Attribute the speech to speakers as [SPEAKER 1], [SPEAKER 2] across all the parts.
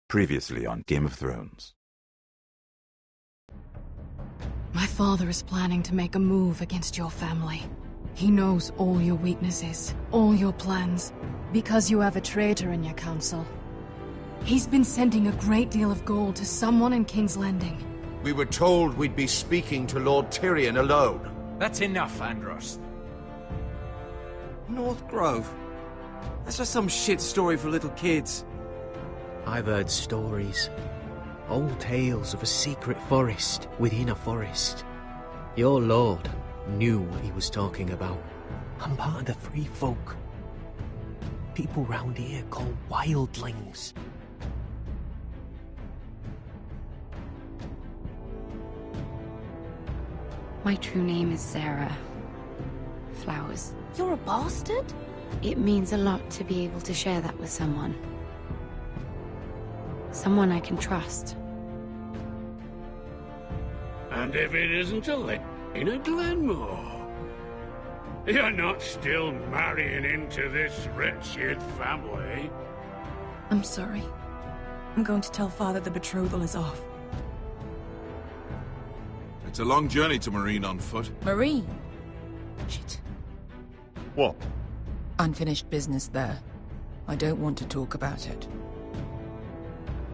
[SPEAKER 1] Previously on Game of Thrones.
[SPEAKER 2] My father is planning to make a move against your family. He knows all your weaknesses, all your plans, because you have a traitor in your council. He's been sending a great deal of gold to someone in King's Landing.
[SPEAKER 3] We were told we'd be speaking to Lord Tyrion alone.
[SPEAKER 4] That's enough, Andros.
[SPEAKER 5] North Grove? That's just some shit story for little kids.
[SPEAKER 6] I've heard stories. Old tales of a secret forest within a forest. Your lord knew what he was talking about. I'm part of the free folk. People round here call wildlings.
[SPEAKER 7] My true name is Sarah Flowers.
[SPEAKER 8] You're a bastard?
[SPEAKER 7] It means a lot to be able to share that with someone. Someone I can trust.
[SPEAKER 9] And if it isn't Elena Glenmore, you're not still marrying into this wretched family.
[SPEAKER 8] I'm sorry. I'm going to tell Father the betrothal is off.
[SPEAKER 3] It's a long journey to Marine on foot.
[SPEAKER 8] Marine? Shit.
[SPEAKER 3] What?
[SPEAKER 8] Unfinished business there. I don't want to talk about it.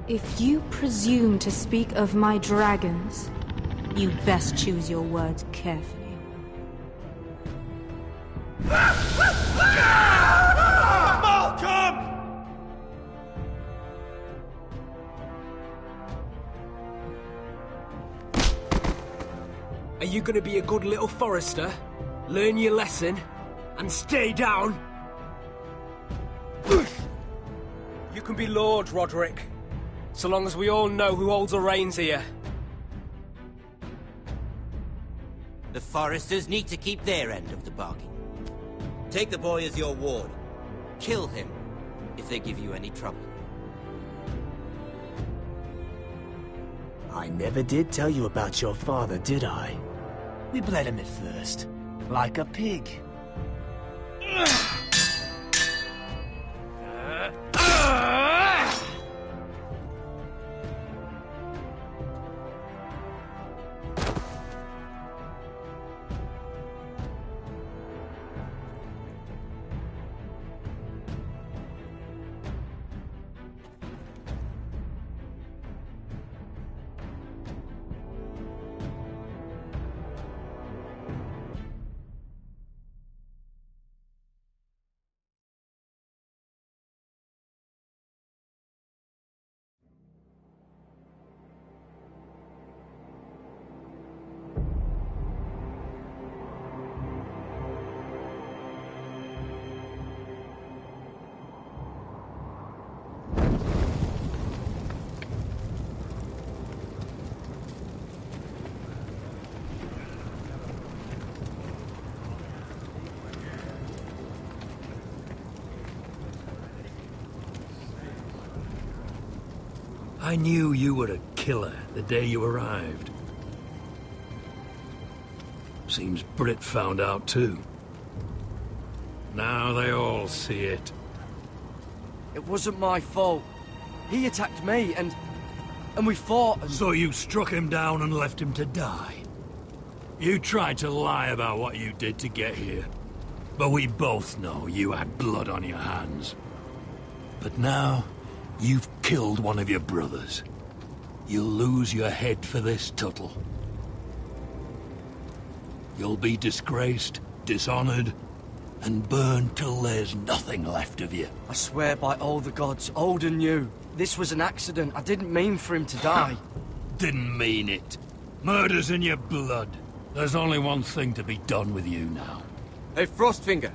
[SPEAKER 10] If you presume to speak of my dragons, you best choose your words carefully.
[SPEAKER 3] Malcolm!
[SPEAKER 4] Are you gonna be a good little forester? Learn your lesson? And stay down? You can be Lord, Roderick. So long as we all know who holds the reins here.
[SPEAKER 11] The Foresters need to keep their end of the bargain. Take the boy as your ward. Kill him if they give you any trouble.
[SPEAKER 6] I never did tell you about your father, did I? We bled him at first, like a pig.
[SPEAKER 9] I knew you were a killer the day you arrived. Seems Britt found out too. Now they all see it.
[SPEAKER 5] It wasn't my fault. He attacked me, and we fought and...
[SPEAKER 9] So you struck him down and left him to die? You tried to lie about what you did to get here. But we both know you had blood on your hands. But now, you've killed one of your brothers. You'll lose your head for this, Tuttle. You'll be disgraced, dishonored, and burned till there's nothing left of you.
[SPEAKER 5] I swear by all the gods, old and new, this was an accident. I didn't mean for him to die.
[SPEAKER 9] Didn't mean it. Murder's in your blood. There's only one thing to be done with you now.
[SPEAKER 5] Hey, Frostfinger.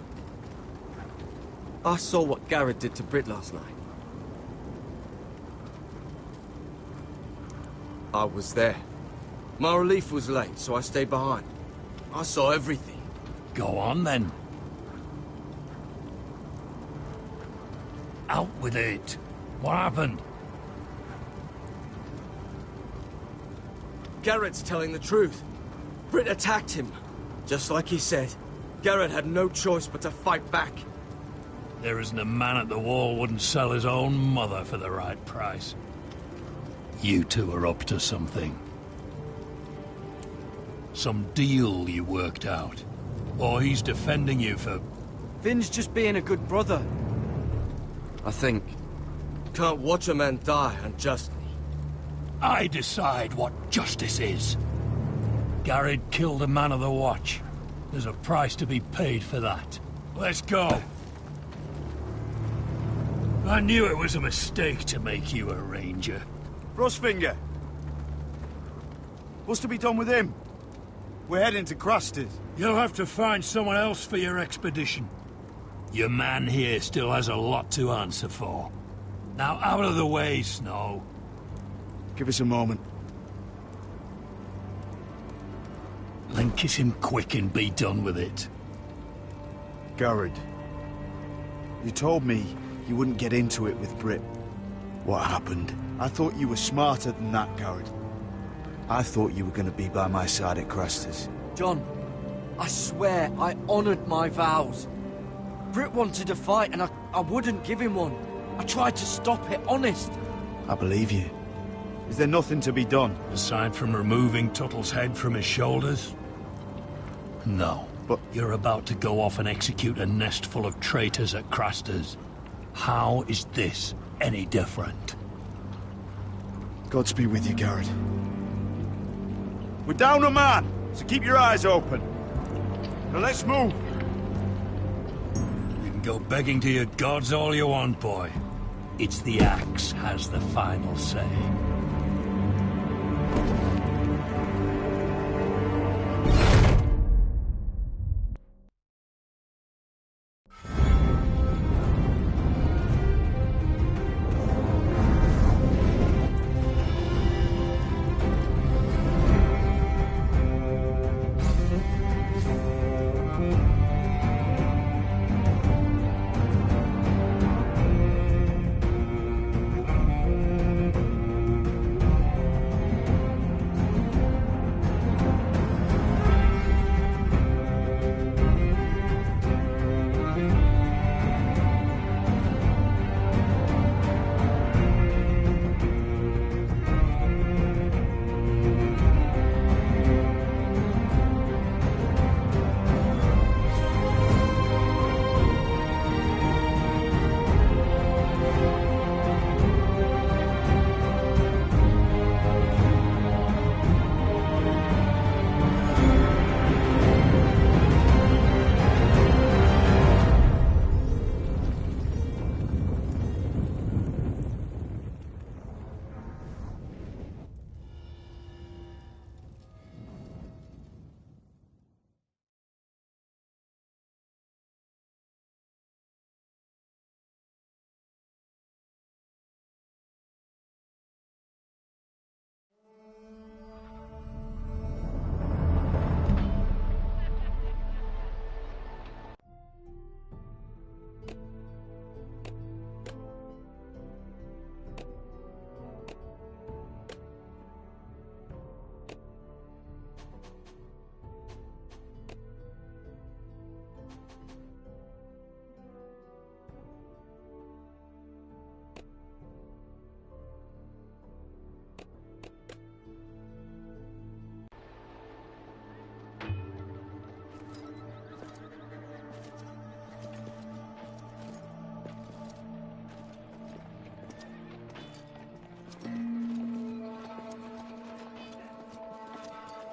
[SPEAKER 5] I saw what Garrett did to Britt last night. I was there. My relief was late, so I stayed behind. I saw everything.
[SPEAKER 9] Go on, then. Out with it. What happened?
[SPEAKER 5] Garrett's telling the truth. Britt attacked him. Just like he said. Garrett had no choice but to fight back.
[SPEAKER 9] There isn't a man at the wall wouldn't sell his own mother for the right price. You two are up to something. Some deal you worked out. Or he's defending you for...
[SPEAKER 5] Finn's just being a good brother. I think. Can't watch a man die unjustly.
[SPEAKER 9] I decide what justice is. Garrett killed a man of the Watch. There's a price to be paid for that. Let's go. I knew it was a mistake to make you a ranger.
[SPEAKER 12] Frostfinger. What's to be done with him? We're heading to Cruster's.
[SPEAKER 9] You'll have to find someone else for your expedition. Your man here still has a lot to answer for. Now out of the way, Snow.
[SPEAKER 12] Give us a moment.
[SPEAKER 9] Then kiss him quick and be done with it.
[SPEAKER 12] Garrett, you told me you wouldn't get into it with Britt. What happened? I thought you were smarter than that, Garrett. I thought you were going to be by my side at Cruster's.
[SPEAKER 5] John, I swear I honored my vows. Britt wanted a fight and I wouldn't give him one. I tried to stop it, honest.
[SPEAKER 12] I believe you. Is there nothing to be done?
[SPEAKER 9] Aside from removing Tuttle's head from his shoulders? No.
[SPEAKER 12] But
[SPEAKER 9] you're about to go off and execute a nest full of traitors at Craster's. How is this any different?
[SPEAKER 12] Godspeed with you, Garrett. We're down a man, so keep your eyes open. Now let's move.
[SPEAKER 9] You can go begging to your gods all you want, boy. It's the axe has the final say.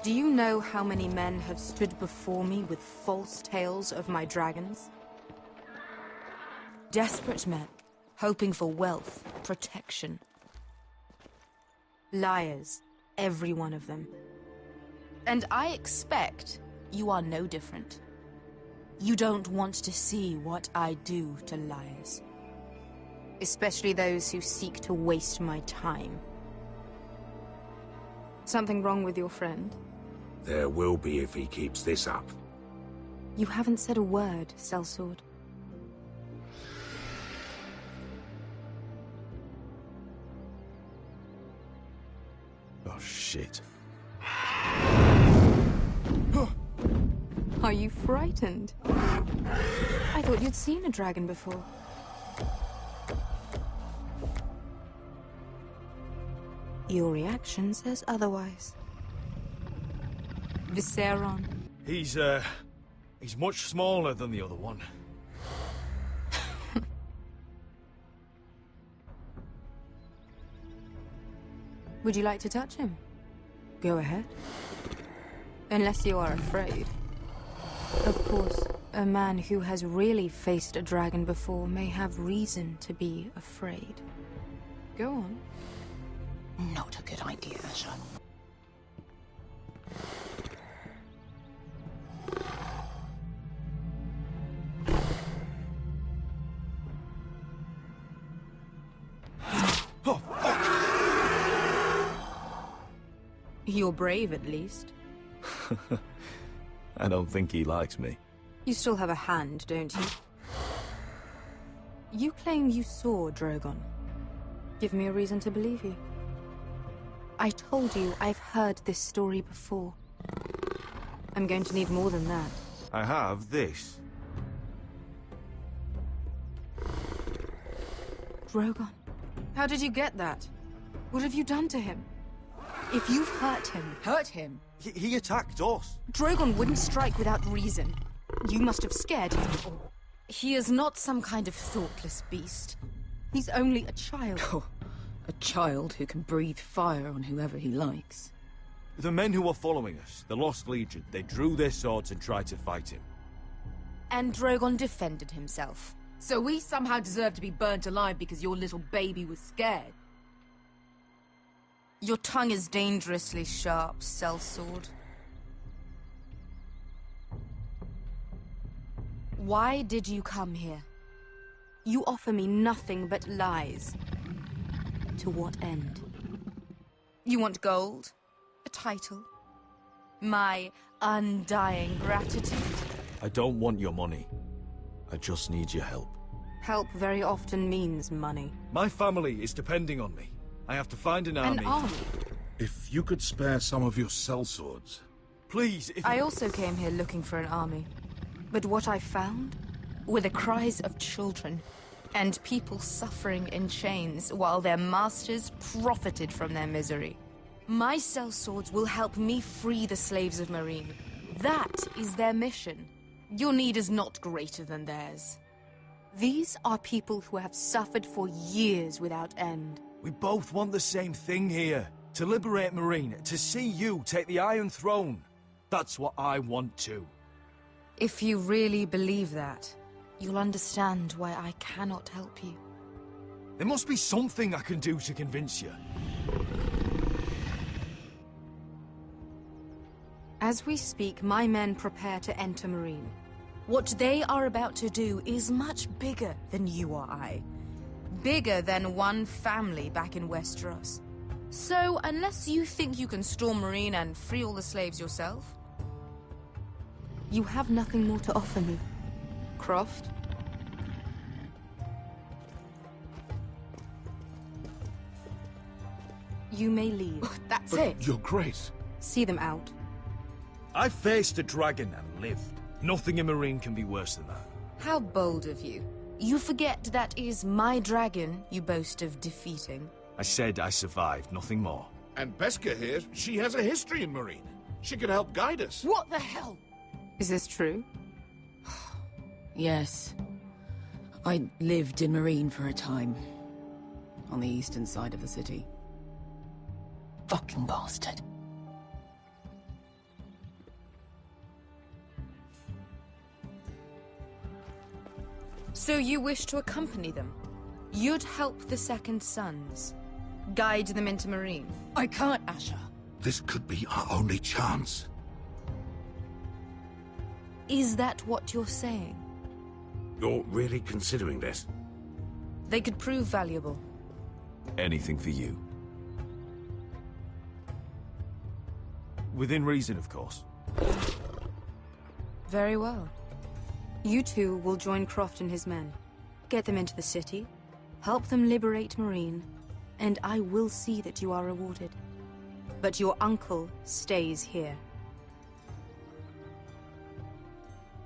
[SPEAKER 10] Do you know how many men have stood before me with false tales of my dragons? Desperate men, hoping for wealth, protection. Liars, every one of them. And I expect you are no different. You don't want to see what I do to liars. Especially those who seek to waste my time. Something wrong with your friend?
[SPEAKER 1] There will be if he keeps this up.
[SPEAKER 10] You haven't said a word, Sellsword.
[SPEAKER 1] Oh, shit.
[SPEAKER 10] Are you frightened? I thought you'd seen a dragon before. Your reaction says otherwise. Viseron.
[SPEAKER 12] He's much smaller than the other one.
[SPEAKER 10] Would you like to touch him? Go ahead. Unless you are afraid. Of course, a man who has really faced a dragon before may have reason to be afraid. Go on.
[SPEAKER 7] Not a good idea, Asher.
[SPEAKER 10] You're brave, at least.
[SPEAKER 1] I don't think he likes me.
[SPEAKER 10] You still have a hand, don't you? You claim you saw Drogon. Give me a reason to believe you. I told you I've heard this story before. I'm going to need more than that.
[SPEAKER 3] I have this.
[SPEAKER 10] Drogon. How did you get that? What have you done to him? If you've hurt him.
[SPEAKER 3] He attacked us.
[SPEAKER 10] Drogon wouldn't strike without reason. You must have scared him. He is not some kind of thoughtless beast. He's only a child.
[SPEAKER 8] Oh, a child who can breathe fire on whoever he likes.
[SPEAKER 3] The men who were following us, the Lost Legion, they drew their swords and tried to fight him.
[SPEAKER 10] And Drogon defended himself.
[SPEAKER 8] So we somehow deserve to be burnt alive because your little baby was scared?
[SPEAKER 10] Your tongue is dangerously sharp, sellsword. Why did you come here? You offer me nothing but lies. To what end? You want gold? A title? My undying gratitude?
[SPEAKER 3] I don't want your money. I just need your help.
[SPEAKER 10] Help very often means money.
[SPEAKER 3] My family is depending on me. I have to find an army.
[SPEAKER 10] An army?
[SPEAKER 1] If you could spare some of your sellswords.
[SPEAKER 3] Please, if
[SPEAKER 10] I also came here looking for an army. But what I found were the cries of children and people suffering in chains while their masters profited from their misery. My sellswords will help me free the slaves of Meereen. That is their mission. Your need is not greater than theirs. These are people who have suffered for years without end.
[SPEAKER 3] we both want the same thing here. To liberate Meereen, to see you take the Iron Throne. That's what I want too.
[SPEAKER 10] If you really believe that, you'll understand why I cannot help you.
[SPEAKER 3] There must be something I can do to convince you.
[SPEAKER 10] As we speak, my men prepare to enter Meereen. What they are about to do is much bigger than you or I. Bigger than one family back in Westeros. So, unless you think you can storm Meereen and free all the slaves yourself, you have nothing more to offer me, Croft. You may leave.
[SPEAKER 8] That's it.
[SPEAKER 1] Your Grace.
[SPEAKER 10] See them out.
[SPEAKER 3] I faced a dragon and lived. Nothing in Meereen can be worse than that.
[SPEAKER 10] How bold of you. You forget that is my dragon you boast of defeating.
[SPEAKER 3] I said I survived, nothing more.
[SPEAKER 13] And Beskha here, she has a history in Meereen. She could help guide us.
[SPEAKER 8] What the hell?
[SPEAKER 10] Is this true?
[SPEAKER 8] Yes. I lived in Meereen for a time. On the eastern side of the city. Fucking bastard.
[SPEAKER 10] So you wish to accompany them? You'd help the Second Sons? Guide them into Meereen?
[SPEAKER 8] I can't, Asher.
[SPEAKER 1] This could be our only chance.
[SPEAKER 10] Is that what you're saying?
[SPEAKER 1] You're really considering this?
[SPEAKER 10] They could prove valuable.
[SPEAKER 3] Anything for you. Within reason, of course.
[SPEAKER 10] Very well. You two will join Croft and his men. Get them into the city, help them liberate Meereen, and I will see that you are rewarded. But your uncle stays here.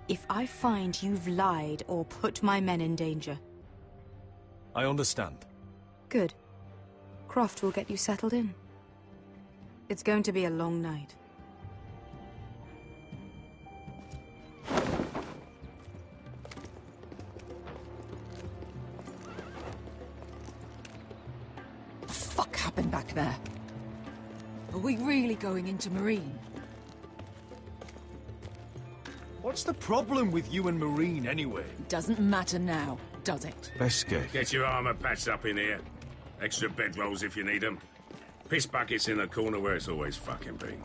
[SPEAKER 10] If I find you've lied or put my men in danger...
[SPEAKER 3] I understand.
[SPEAKER 10] Good. Croft will get you settled in. It's going to be a long night.
[SPEAKER 8] What the fuck happened back there? Are we really going into Marine?
[SPEAKER 3] What's the problem with you and Marine, anyway?
[SPEAKER 8] Doesn't matter now, does it?
[SPEAKER 1] Beskay.
[SPEAKER 14] Get your armor patched up in here. Extra bedrolls if you need them. Piss buckets in the corner where it's always fucking been.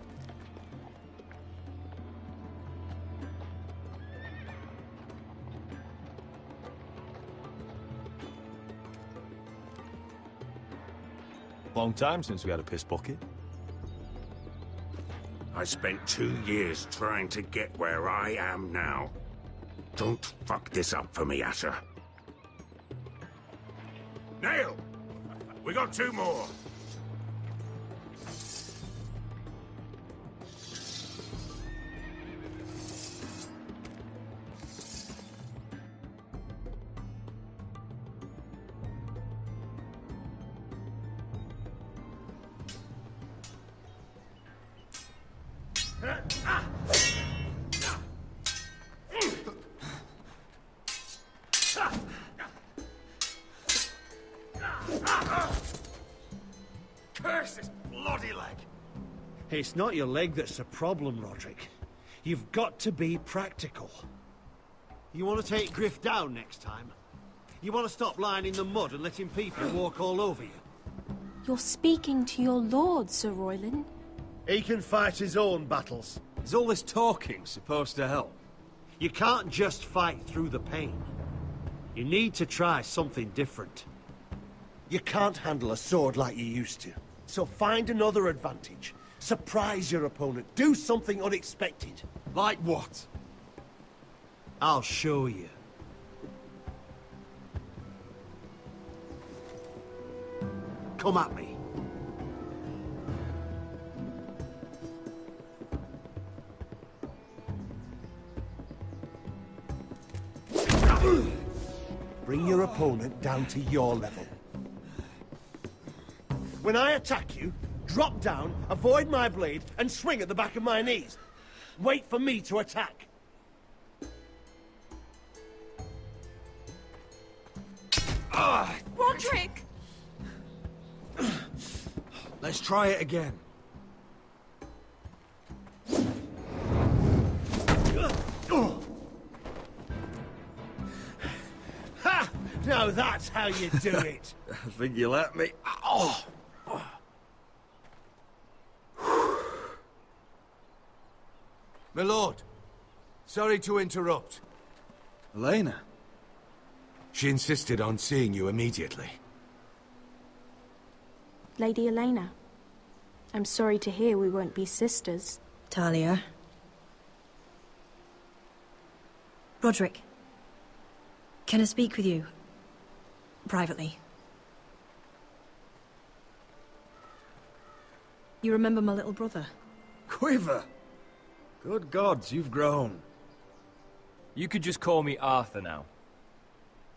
[SPEAKER 3] Long time since we had a piss bucket.
[SPEAKER 14] I spent 2 years trying to get where I am now. Don't fuck this up for me, Asher. Nail! We got 2 more. Curse this bloody leg!
[SPEAKER 15] It's not your leg that's the problem, Roderick. You've got to be practical. You want to take Griff down next time? You want to stop lying in the mud and letting people walk all over you?
[SPEAKER 16] You're speaking to your lord, Sir Royland.
[SPEAKER 15] He can fight his own battles.
[SPEAKER 3] Is all this talking supposed to help?
[SPEAKER 15] You can't just fight through the pain. You need to try something different. You can't handle a sword like you used to. So find another advantage. Surprise your opponent. Do something unexpected.
[SPEAKER 3] Like what?
[SPEAKER 15] I'll show you. Come at me. Bring your opponent down to your level. When I attack you, drop down, avoid my blade, and swing at the back of my knees. Wait for me to attack.
[SPEAKER 16] Roderick!
[SPEAKER 3] Let's try it again.
[SPEAKER 15] Ha! Now that's how you do it.
[SPEAKER 3] I think you let me. Oh! My lord, sorry to interrupt. Elena? She insisted on seeing you immediately.
[SPEAKER 16] Lady Elena, I'm sorry to hear we won't be sisters.
[SPEAKER 17] Talia. Roderick. Can I speak with you? Privately. You remember my little brother?
[SPEAKER 3] Quiver! Good gods, you've grown.
[SPEAKER 4] You could just call me Arthur now.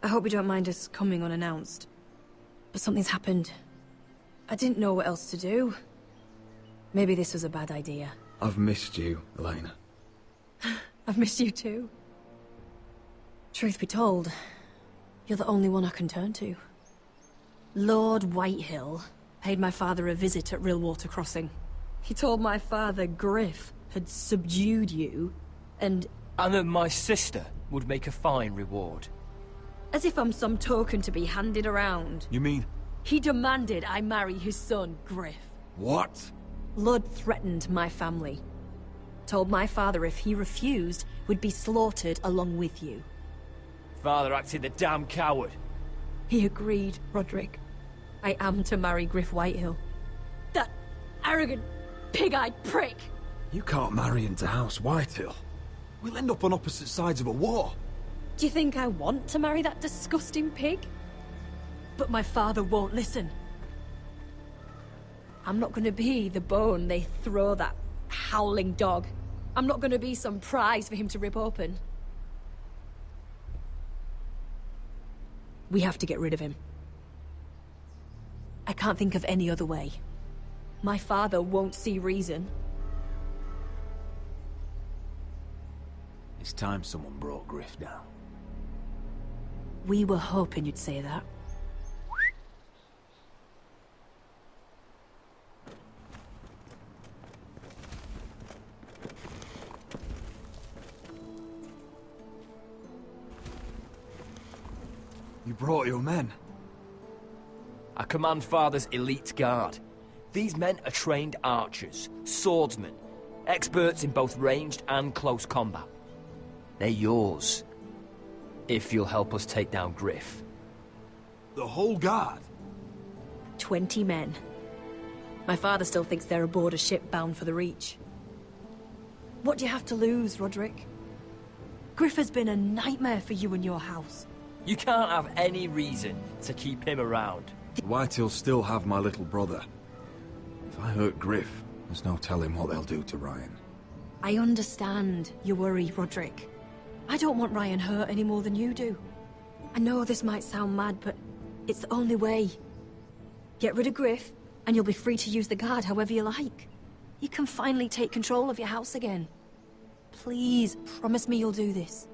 [SPEAKER 17] I hope you don't mind us coming unannounced. But something's happened. I didn't know what else to do. Maybe this was a bad idea.
[SPEAKER 3] I've missed you, Elena.
[SPEAKER 17] I've missed you too. Truth be told, you're the only one I can turn to. Lord Whitehill paid my father a visit at Rillwater Crossing. He told my father Griff had subdued you, and
[SPEAKER 4] that my sister would make a fine reward.
[SPEAKER 17] As if I'm some token to be handed around.
[SPEAKER 3] You mean?
[SPEAKER 17] He demanded I marry his son, Griff.
[SPEAKER 3] What?
[SPEAKER 17] Lud threatened my family. Told my father if he refused, we'd be slaughtered along with you.
[SPEAKER 4] Father acted the damn coward.
[SPEAKER 17] He agreed, Roderick. I am to marry Griff Whitehill. That arrogant, pig-eyed prick!
[SPEAKER 3] You can't marry into House Whitehill. We'll end up on opposite sides of a war.
[SPEAKER 17] Do you think I want to marry that disgusting pig? But my father won't listen. I'm not gonna be the bone they throw that howling dog. I'm not gonna be some prize for him to rip open. We have to get rid of him. I can't think of any other way. My father won't see reason.
[SPEAKER 18] It's time someone brought Griff down.
[SPEAKER 17] We were hoping you'd say that.
[SPEAKER 19] You brought your men.
[SPEAKER 20] I command Father's elite guard. These men are trained archers, swordsmen, experts in both ranged and close combat. They're yours, if you'll help us take down Griff.
[SPEAKER 19] The whole guard?
[SPEAKER 17] 20 men. My father still thinks they're aboard a ship bound for the Reach. What do you have to lose, Roderick? Griff has been a nightmare for you and your house.
[SPEAKER 20] You can't have any reason to keep him around.
[SPEAKER 19] The Whitehills still have my little brother. If I hurt Griff, there's no telling what they'll do to Ryan.
[SPEAKER 17] I understand your worry, Roderick. I don't want Ryan hurt any more than you do. I know this might sound mad, but it's the only way. Get rid of Griff, and you'll be free to use the guard however you like. You can finally take control of your house again. Please, promise me you'll do this.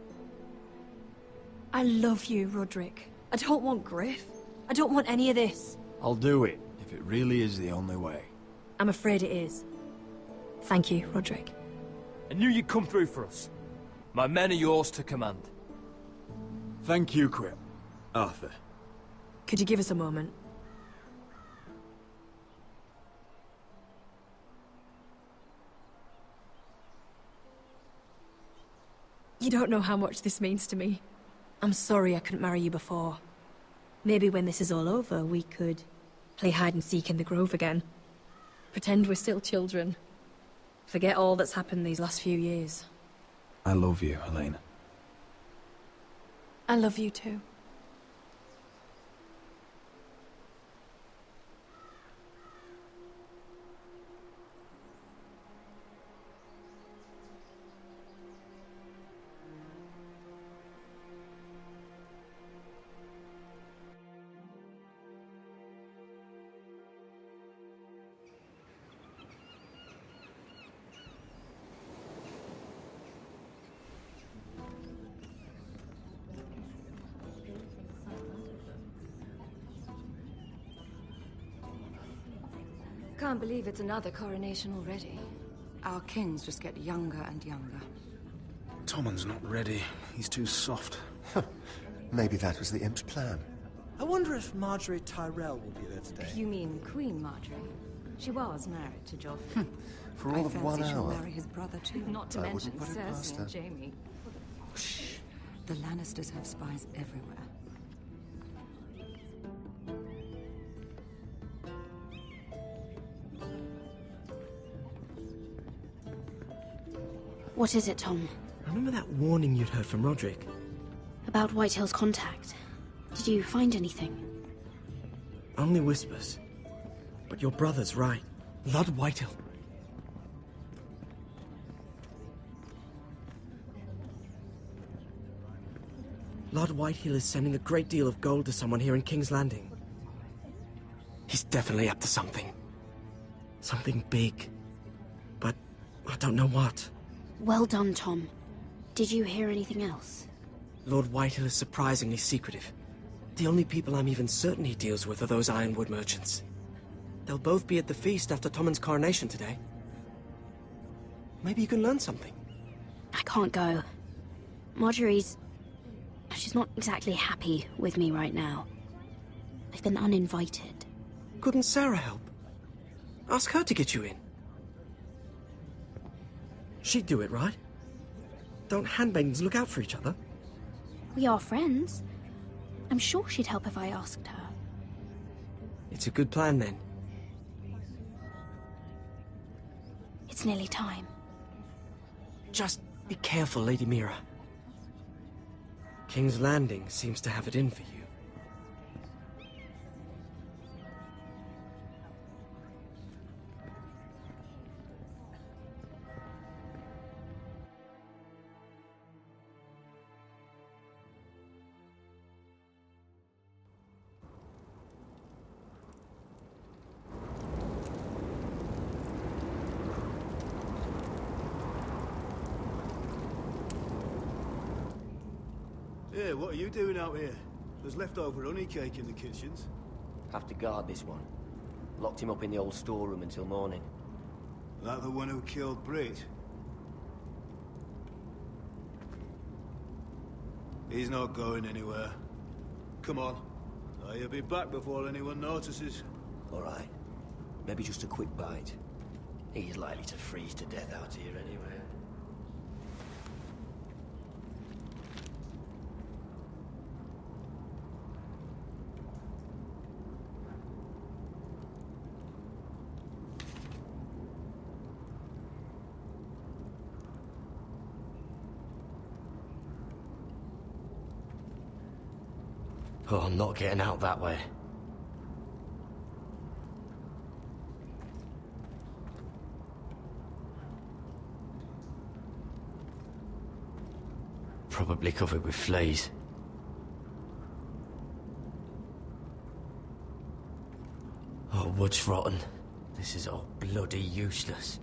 [SPEAKER 17] I love you, Roderick. I don't want Griff. I don't want any of this.
[SPEAKER 19] I'll do it, if it really is the only way.
[SPEAKER 17] I'm afraid it is. Thank you, Roderick.
[SPEAKER 20] I knew you'd come through for us. My men are yours to command.
[SPEAKER 19] Thank you, Quip. Arthur.
[SPEAKER 17] Could you give us a moment? You don't know how much this means to me. I'm sorry I couldn't marry you before. Maybe when this is all over, we could play hide and seek in the grove again. Pretend we're still children. Forget all that's happened these last few years.
[SPEAKER 19] I love you, Helena.
[SPEAKER 2] I love you too.
[SPEAKER 8] Can't believe it's another coronation already. Our kings just get younger and younger.
[SPEAKER 1] Tommen's not ready. He's too soft.
[SPEAKER 21] Maybe that was the imp's plan.
[SPEAKER 22] I wonder if Marjorie Tyrell will be there today.
[SPEAKER 8] You mean Queen Marjorie? She was married to Joffrey.
[SPEAKER 21] For all of 1
[SPEAKER 8] I fancy she'll
[SPEAKER 21] hour.
[SPEAKER 8] marry his brother too. Not to
[SPEAKER 21] I
[SPEAKER 8] mention
[SPEAKER 21] wouldn't put it past
[SPEAKER 8] Cersei
[SPEAKER 21] her.
[SPEAKER 8] and Jaime. Shh. The Lannisters have spies everywhere.
[SPEAKER 7] What is it, Tom?
[SPEAKER 6] Remember that warning you'd heard from Roderick?
[SPEAKER 7] About Whitehill's contact. Did you find anything?
[SPEAKER 6] Only whispers. But your brother's right. Lord Whitehill. Lord Whitehill is sending a great deal of gold to someone here in King's Landing. He's definitely up to something. Something big. But I don't know what.
[SPEAKER 7] Well done, Tom. Did you hear anything else?
[SPEAKER 6] Lord Whitehill is surprisingly secretive. The only people I'm even certain he deals with are those ironwood merchants. They'll both be at the feast after Tommen's coronation today. Maybe you can learn something.
[SPEAKER 7] I can't go. She's not exactly happy with me right now. I've been uninvited.
[SPEAKER 6] Couldn't Sarah help? Ask her to get you in. She'd do it, right? Don't handmaidens look out for each other?
[SPEAKER 7] We are friends. I'm sure she'd help if I asked her.
[SPEAKER 6] It's a good plan, then.
[SPEAKER 7] It's nearly time.
[SPEAKER 6] Just be careful, Lady Mira. King's Landing seems to have it in for you.
[SPEAKER 5] Yeah, what are you doing out here? There's leftover honey cake in the kitchens.
[SPEAKER 11] Have to guard this one. Locked him up in the old storeroom until morning.
[SPEAKER 5] That the one who killed Brit? He's not going anywhere. Come on. He'll be back before anyone notices.
[SPEAKER 11] All right. Maybe just a quick bite. He's likely to freeze to death out here anyway. Oh, I'm not getting out that way. Probably covered with fleas. Oh, wood's rotten. This is all bloody useless.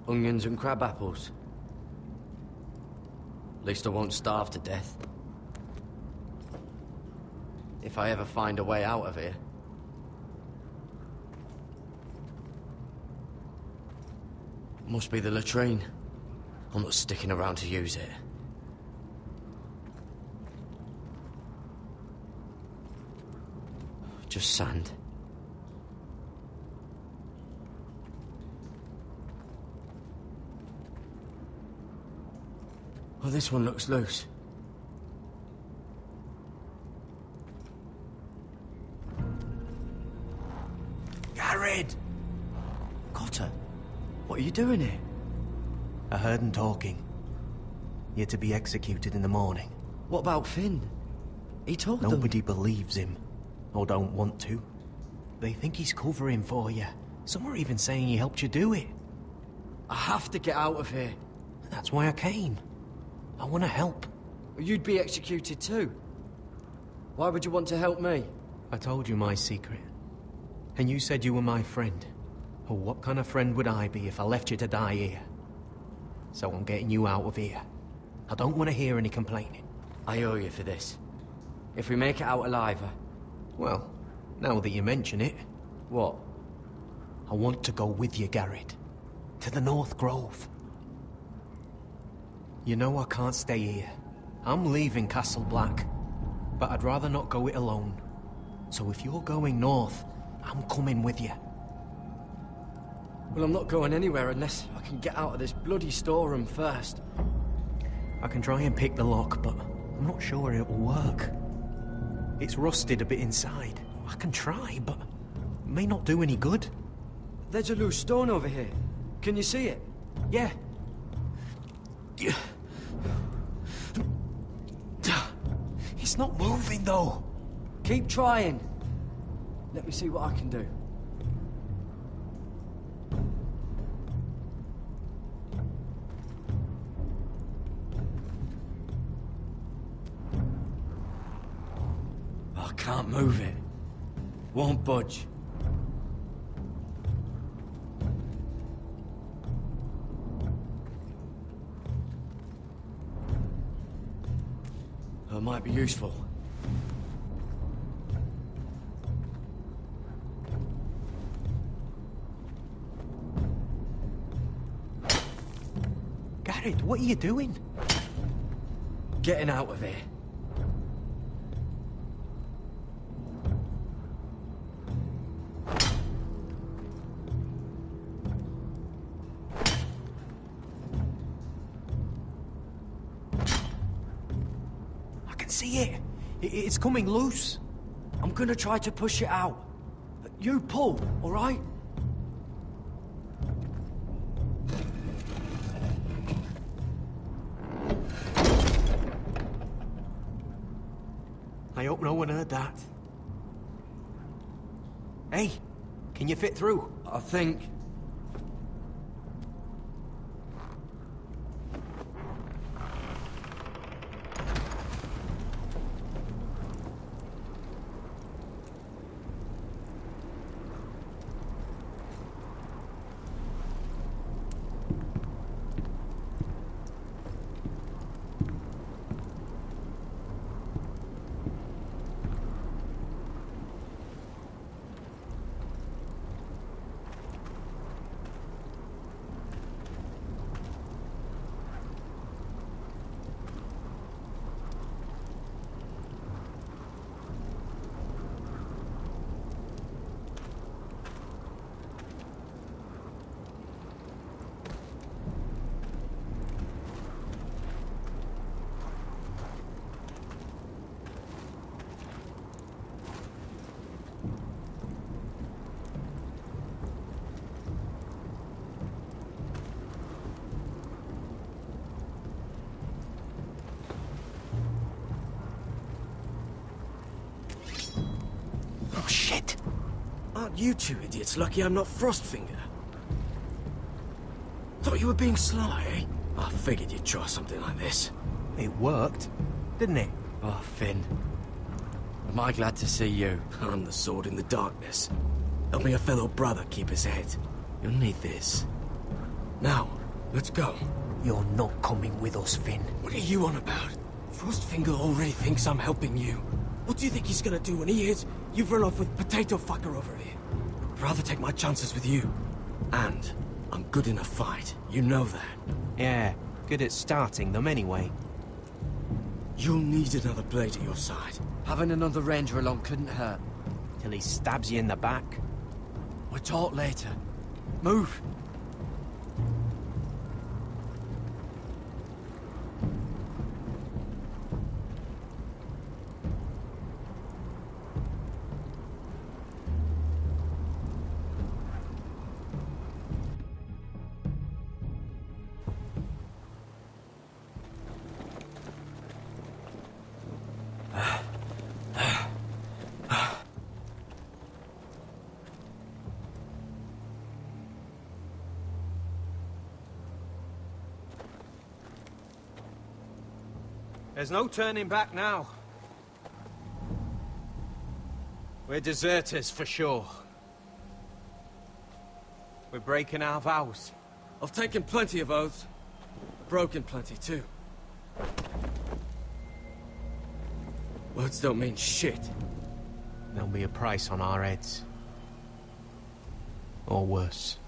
[SPEAKER 11] Onions and crab apples. At least I won't starve to death. If I ever find a way out of here. Must be the latrine. I'm not sticking around to use it. Just sand. Oh, this one looks loose. Garrett! Cotter, what are you doing here?
[SPEAKER 6] I heard him talking. You're to be executed in the morning.
[SPEAKER 11] What about Finn? He told them.
[SPEAKER 6] Nobody believes him. Or don't want to. They think he's covering for you. Some are even saying he helped you do it.
[SPEAKER 11] I have to get out of here.
[SPEAKER 6] That's why I came. I want to help.
[SPEAKER 11] You'd be executed too. Why would you want to help me?
[SPEAKER 6] I told you my secret. And you said you were my friend. Oh, what kind of friend would I be if I left you to die here? So I'm getting you out of here. I don't want to hear any complaining.
[SPEAKER 11] I owe you for this. If we make it out alive...
[SPEAKER 6] Well, now that you mention it...
[SPEAKER 11] What?
[SPEAKER 6] I want to go with you, Garrett. To the North Grove. You know I can't stay here. I'm leaving Castle Black. But I'd rather not go it alone. So if you're going north, I'm coming with you.
[SPEAKER 11] Well, I'm not going anywhere unless I can get out of this bloody storeroom first.
[SPEAKER 6] I can try and pick the lock, but I'm not sure it will work. It's rusted a bit inside. I can try, but it may not do any good.
[SPEAKER 11] There's a loose stone over here. Can you see it?
[SPEAKER 6] Yeah. It's not moving, though.
[SPEAKER 11] Keep trying. Let me see what I can do. I can't move it. Won't budge. It might be useful.
[SPEAKER 6] Garrett, what are you doing?
[SPEAKER 11] Getting out of here.
[SPEAKER 6] See it? It's coming loose.
[SPEAKER 11] I'm gonna try to push it out. You pull, all right?
[SPEAKER 6] I hope no one heard that. Hey, can you fit through?
[SPEAKER 11] I think.
[SPEAKER 6] You two idiots lucky I'm not Frostfinger. Thought you were being sly, eh? I figured you'd try something like this.
[SPEAKER 9] It worked, didn't it?
[SPEAKER 6] Oh, Finn. Am I glad to see you? I'm the sword in the darkness. Helping a fellow brother keep his head. You'll need this. Now, let's go.
[SPEAKER 9] You're not coming with us, Finn.
[SPEAKER 6] What are you on about? Frostfinger already thinks I'm helping you. What do you think he's gonna do when he hears you've run off with Potato Fucker over here? I'd rather take my chances with you. And I'm good in a fight. You know that.
[SPEAKER 9] Yeah, good at starting them anyway.
[SPEAKER 6] You'll need another blade at your side.
[SPEAKER 20] Having another ranger along couldn't hurt.
[SPEAKER 9] Till he stabs you in the back.
[SPEAKER 20] We'll talk later. Move!
[SPEAKER 9] There's no turning back now. We're deserters for sure. We're breaking our vows.
[SPEAKER 6] I've taken plenty of oaths. Broken plenty, too. Words don't mean shit.
[SPEAKER 9] There'll be a price on our heads. Or worse.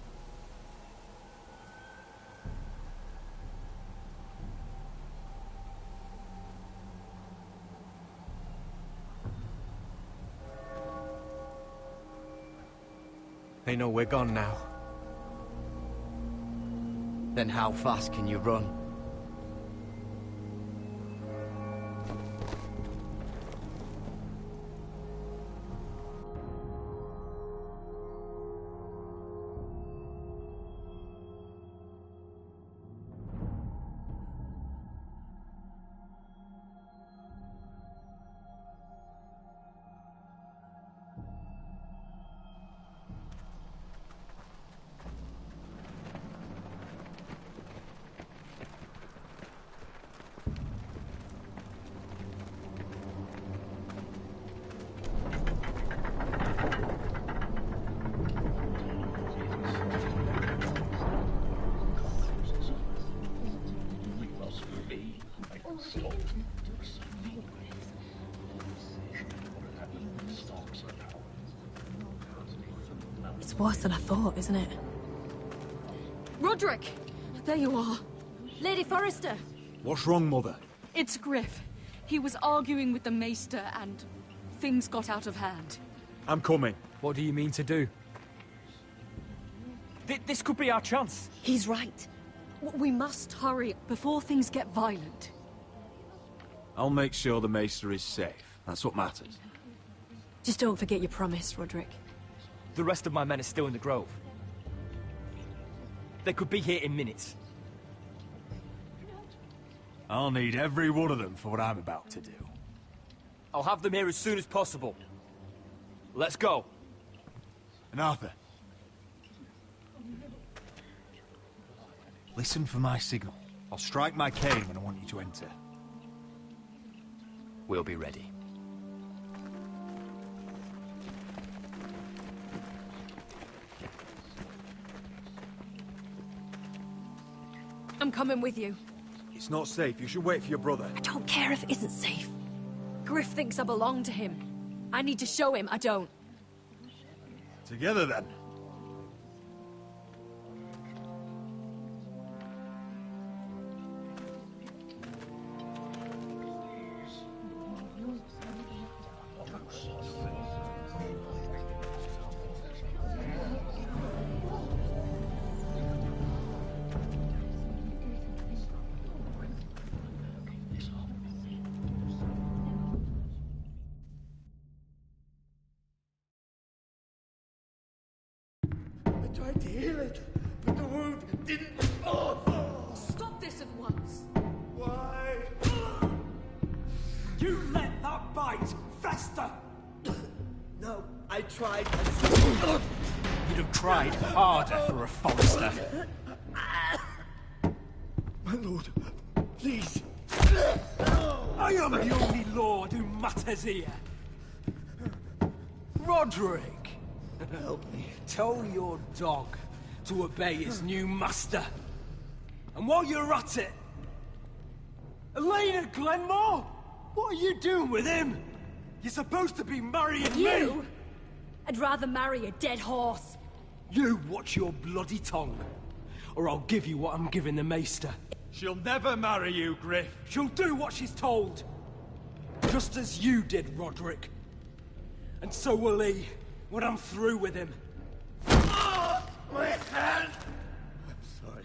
[SPEAKER 9] They know we're gone now.
[SPEAKER 20] Then how fast can you run?
[SPEAKER 17] It's worse than I thought, isn't it?
[SPEAKER 2] Roderick! There you are. Lady Forrester!
[SPEAKER 3] What's wrong, Mother?
[SPEAKER 2] It's Griff. He was arguing with the Maester and things got out of hand.
[SPEAKER 3] I'm coming.
[SPEAKER 4] What do you mean to do? This could be our chance.
[SPEAKER 2] He's right. We must hurry before things get violent.
[SPEAKER 3] I'll make sure the Maester is safe. That's what matters.
[SPEAKER 17] Just don't forget your promise, Roderick.
[SPEAKER 20] The rest of my men are still in the grove. They could be here in minutes.
[SPEAKER 3] I'll need every one of them for what I'm about to do.
[SPEAKER 20] I'll have them here as soon as possible. Let's go.
[SPEAKER 3] And Arthur. Listen for my signal. I'll strike my cane when I want you to enter.
[SPEAKER 20] We'll be ready.
[SPEAKER 17] I'm coming with you.
[SPEAKER 3] It's not safe. You should wait for your brother.
[SPEAKER 17] I don't care if it isn't safe. Griff thinks I belong to him. I need to show him I don't.
[SPEAKER 3] Together, then.
[SPEAKER 15] Tried to heal it, but the wound didn't...
[SPEAKER 2] Stop this at once!
[SPEAKER 15] Why? You let that bite fester! No, I
[SPEAKER 22] I tried.
[SPEAKER 4] You'd have tried harder for a Forester.
[SPEAKER 22] My lord, please.
[SPEAKER 4] I am the only lord who matters here. Roderick!
[SPEAKER 22] Help me.
[SPEAKER 4] Tell your dog to obey his new master. And while you're at it... Elena Glenmore? What are you doing with him? You're supposed to be marrying me!
[SPEAKER 17] I'd rather marry a dead horse.
[SPEAKER 4] You watch your bloody tongue, or I'll give you what I'm giving the maester.
[SPEAKER 3] She'll never marry you, Griff.
[SPEAKER 4] She'll do what she's told. Just as you did, Roderick. And so will he, when I'm through with him.
[SPEAKER 3] Oh, my hand! I'm sorry.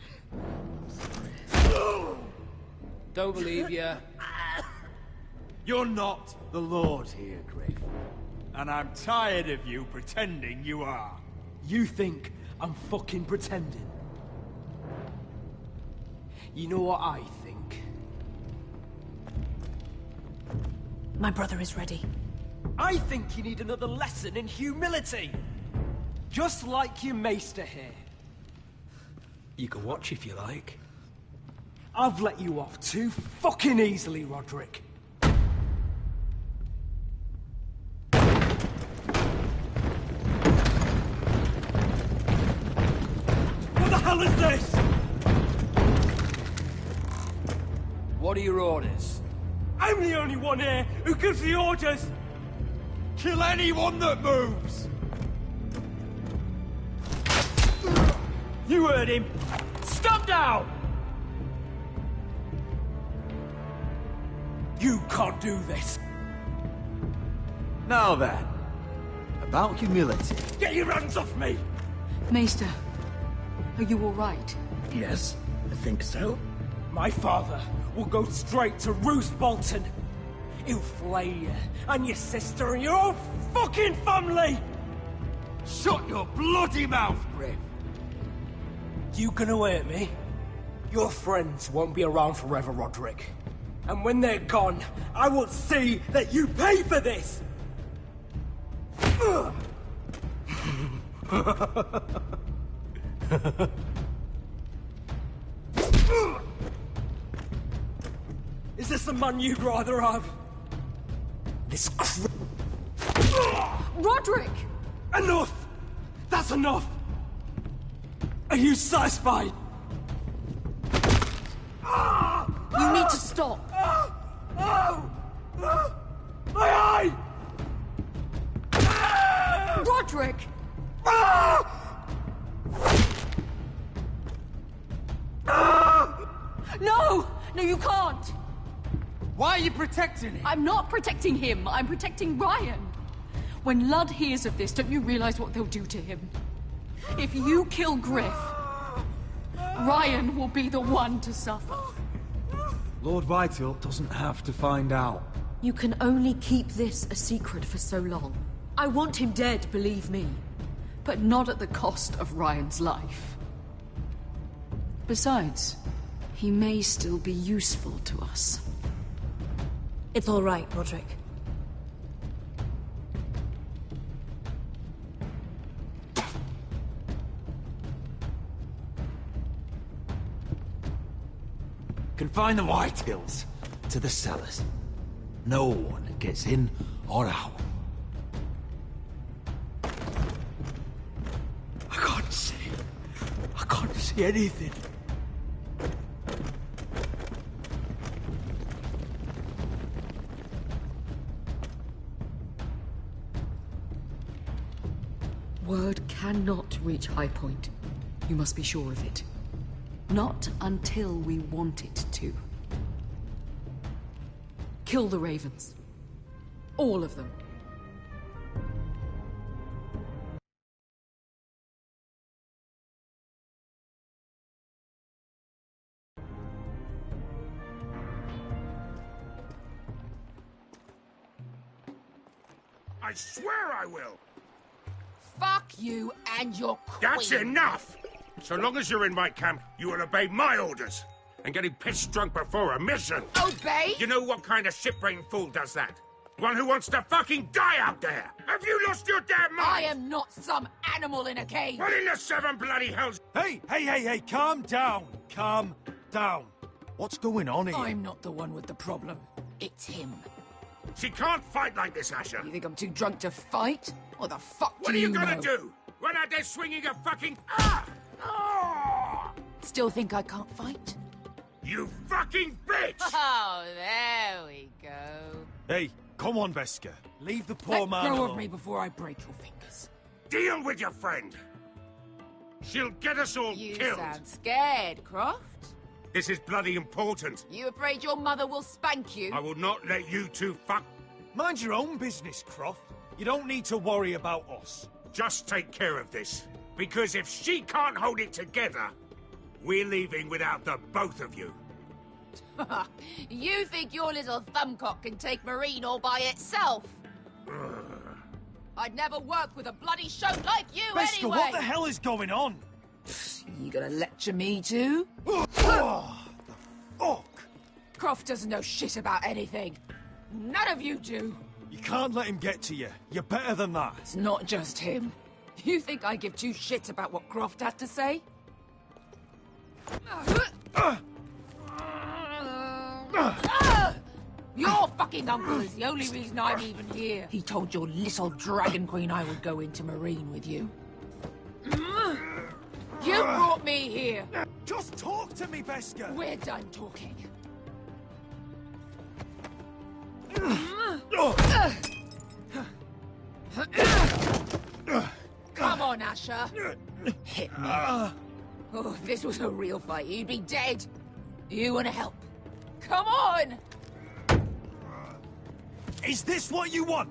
[SPEAKER 4] Don't believe you.
[SPEAKER 3] You're not the Lord here, Griff. And I'm tired of you pretending you are.
[SPEAKER 4] You think I'm fucking pretending? You know what I think?
[SPEAKER 17] My brother is ready.
[SPEAKER 4] I think you need another lesson in humility. Just like your maester here. You can watch if you like. I've let you off too fucking easily, Roderick. What the hell is this? What are your orders? I'm the only one here who gives the orders!
[SPEAKER 3] Kill anyone that moves!
[SPEAKER 4] You heard him! Stop now! You can't do this!
[SPEAKER 19] Now then, about humility.
[SPEAKER 4] Get your hands off me!
[SPEAKER 2] Maester, are you all right?
[SPEAKER 22] Yes, I think so.
[SPEAKER 4] My father will go straight to Roose Bolton. He'll flay you, and your sister, and your whole fucking family!
[SPEAKER 3] Shut your bloody mouth, Griff!
[SPEAKER 4] You gonna hurt me? Your friends won't be around forever, Roderick. And when they're gone, I will see that you pay for this! Is this the man you'd rather have? This
[SPEAKER 2] Roderick!
[SPEAKER 4] Enough! That's enough! Are you satisfied?
[SPEAKER 2] You need to stop!
[SPEAKER 4] My eye!
[SPEAKER 2] Roderick! No! No, you can't!
[SPEAKER 3] Why are you protecting him?
[SPEAKER 2] I'm not protecting him. I'm protecting Ryan. When Ludd hears of this, don't you realize what they'll do to him? If you kill Griff, Ryan will be the one to suffer.
[SPEAKER 19] Lord Whitehill doesn't have to find out.
[SPEAKER 17] You can only keep this a secret for so long. I want him dead, believe me.
[SPEAKER 2] But not at the cost of Ryan's life. Besides, he may still be useful to us.
[SPEAKER 17] It's all right, Roderick.
[SPEAKER 3] Confine the Whitehills to the cellars. No one gets in or out. I can't see. I can't see anything.
[SPEAKER 2] Word cannot reach High Point. You must be sure of it. Not until we want it to. Kill the ravens. All of them.
[SPEAKER 14] I swear I will!
[SPEAKER 10] Fuck you and your queen.
[SPEAKER 14] That's enough! So long as you're in my camp, you will obey my orders. And getting pissed drunk before a mission.
[SPEAKER 10] Obey?
[SPEAKER 14] You know what kind of ship-brained fool does that? One who wants to fucking die out there! Have you lost your damn mind?
[SPEAKER 10] I am not some animal in a cage!
[SPEAKER 14] What in the seven bloody hells?
[SPEAKER 3] Hey, calm down. Calm down. What's going on here?
[SPEAKER 10] I'm not the one with the problem. It's him.
[SPEAKER 14] She can't fight like this, Asher.
[SPEAKER 10] You think I'm too drunk to fight? What the fuck
[SPEAKER 14] What
[SPEAKER 10] do
[SPEAKER 14] are
[SPEAKER 10] you
[SPEAKER 14] you gonna
[SPEAKER 10] know?
[SPEAKER 14] do? Run out there swinging a fucking... Ah! Oh!
[SPEAKER 10] Still think I can't fight?
[SPEAKER 14] You fucking bitch!
[SPEAKER 10] Oh, there we go.
[SPEAKER 3] Hey, come on, Veska. Leave the poor man
[SPEAKER 10] Let go
[SPEAKER 3] alone.
[SPEAKER 10] of me before I break your fingers.
[SPEAKER 14] Deal with your friend. She'll get us all
[SPEAKER 10] You
[SPEAKER 14] killed.
[SPEAKER 10] sound scared, Croft.
[SPEAKER 14] This is bloody important.
[SPEAKER 10] You afraid your mother will spank you?
[SPEAKER 14] I will not let you two fuck...
[SPEAKER 3] Mind your own business, Croft. You don't need to worry about us.
[SPEAKER 14] Just take care of this. Because if she can't hold it together, we're leaving without the both of you.
[SPEAKER 10] You think your little thumbcock can take Marine all by itself? I'd never work with a bloody shote like you
[SPEAKER 3] Veska,
[SPEAKER 10] anyway!
[SPEAKER 3] what the hell is going on?
[SPEAKER 10] You gonna lecture me too?
[SPEAKER 3] Oh, the fuck?
[SPEAKER 10] Croft doesn't know shit about anything. None of you do.
[SPEAKER 3] You can't let him get to you. You're better than that.
[SPEAKER 10] It's not just him. You think I give two shits about what Croft has to say? Your fucking uncle is the only reason I'm even here. He told your little dragon queen I would go into Marine with you. You brought me here.
[SPEAKER 3] Just talk to me, Veska.
[SPEAKER 10] We're done talking. Come on, Asher. Hit me. Oh, if this was a real fight, you'd be dead. You want to help? Come on!
[SPEAKER 3] Is this what you want?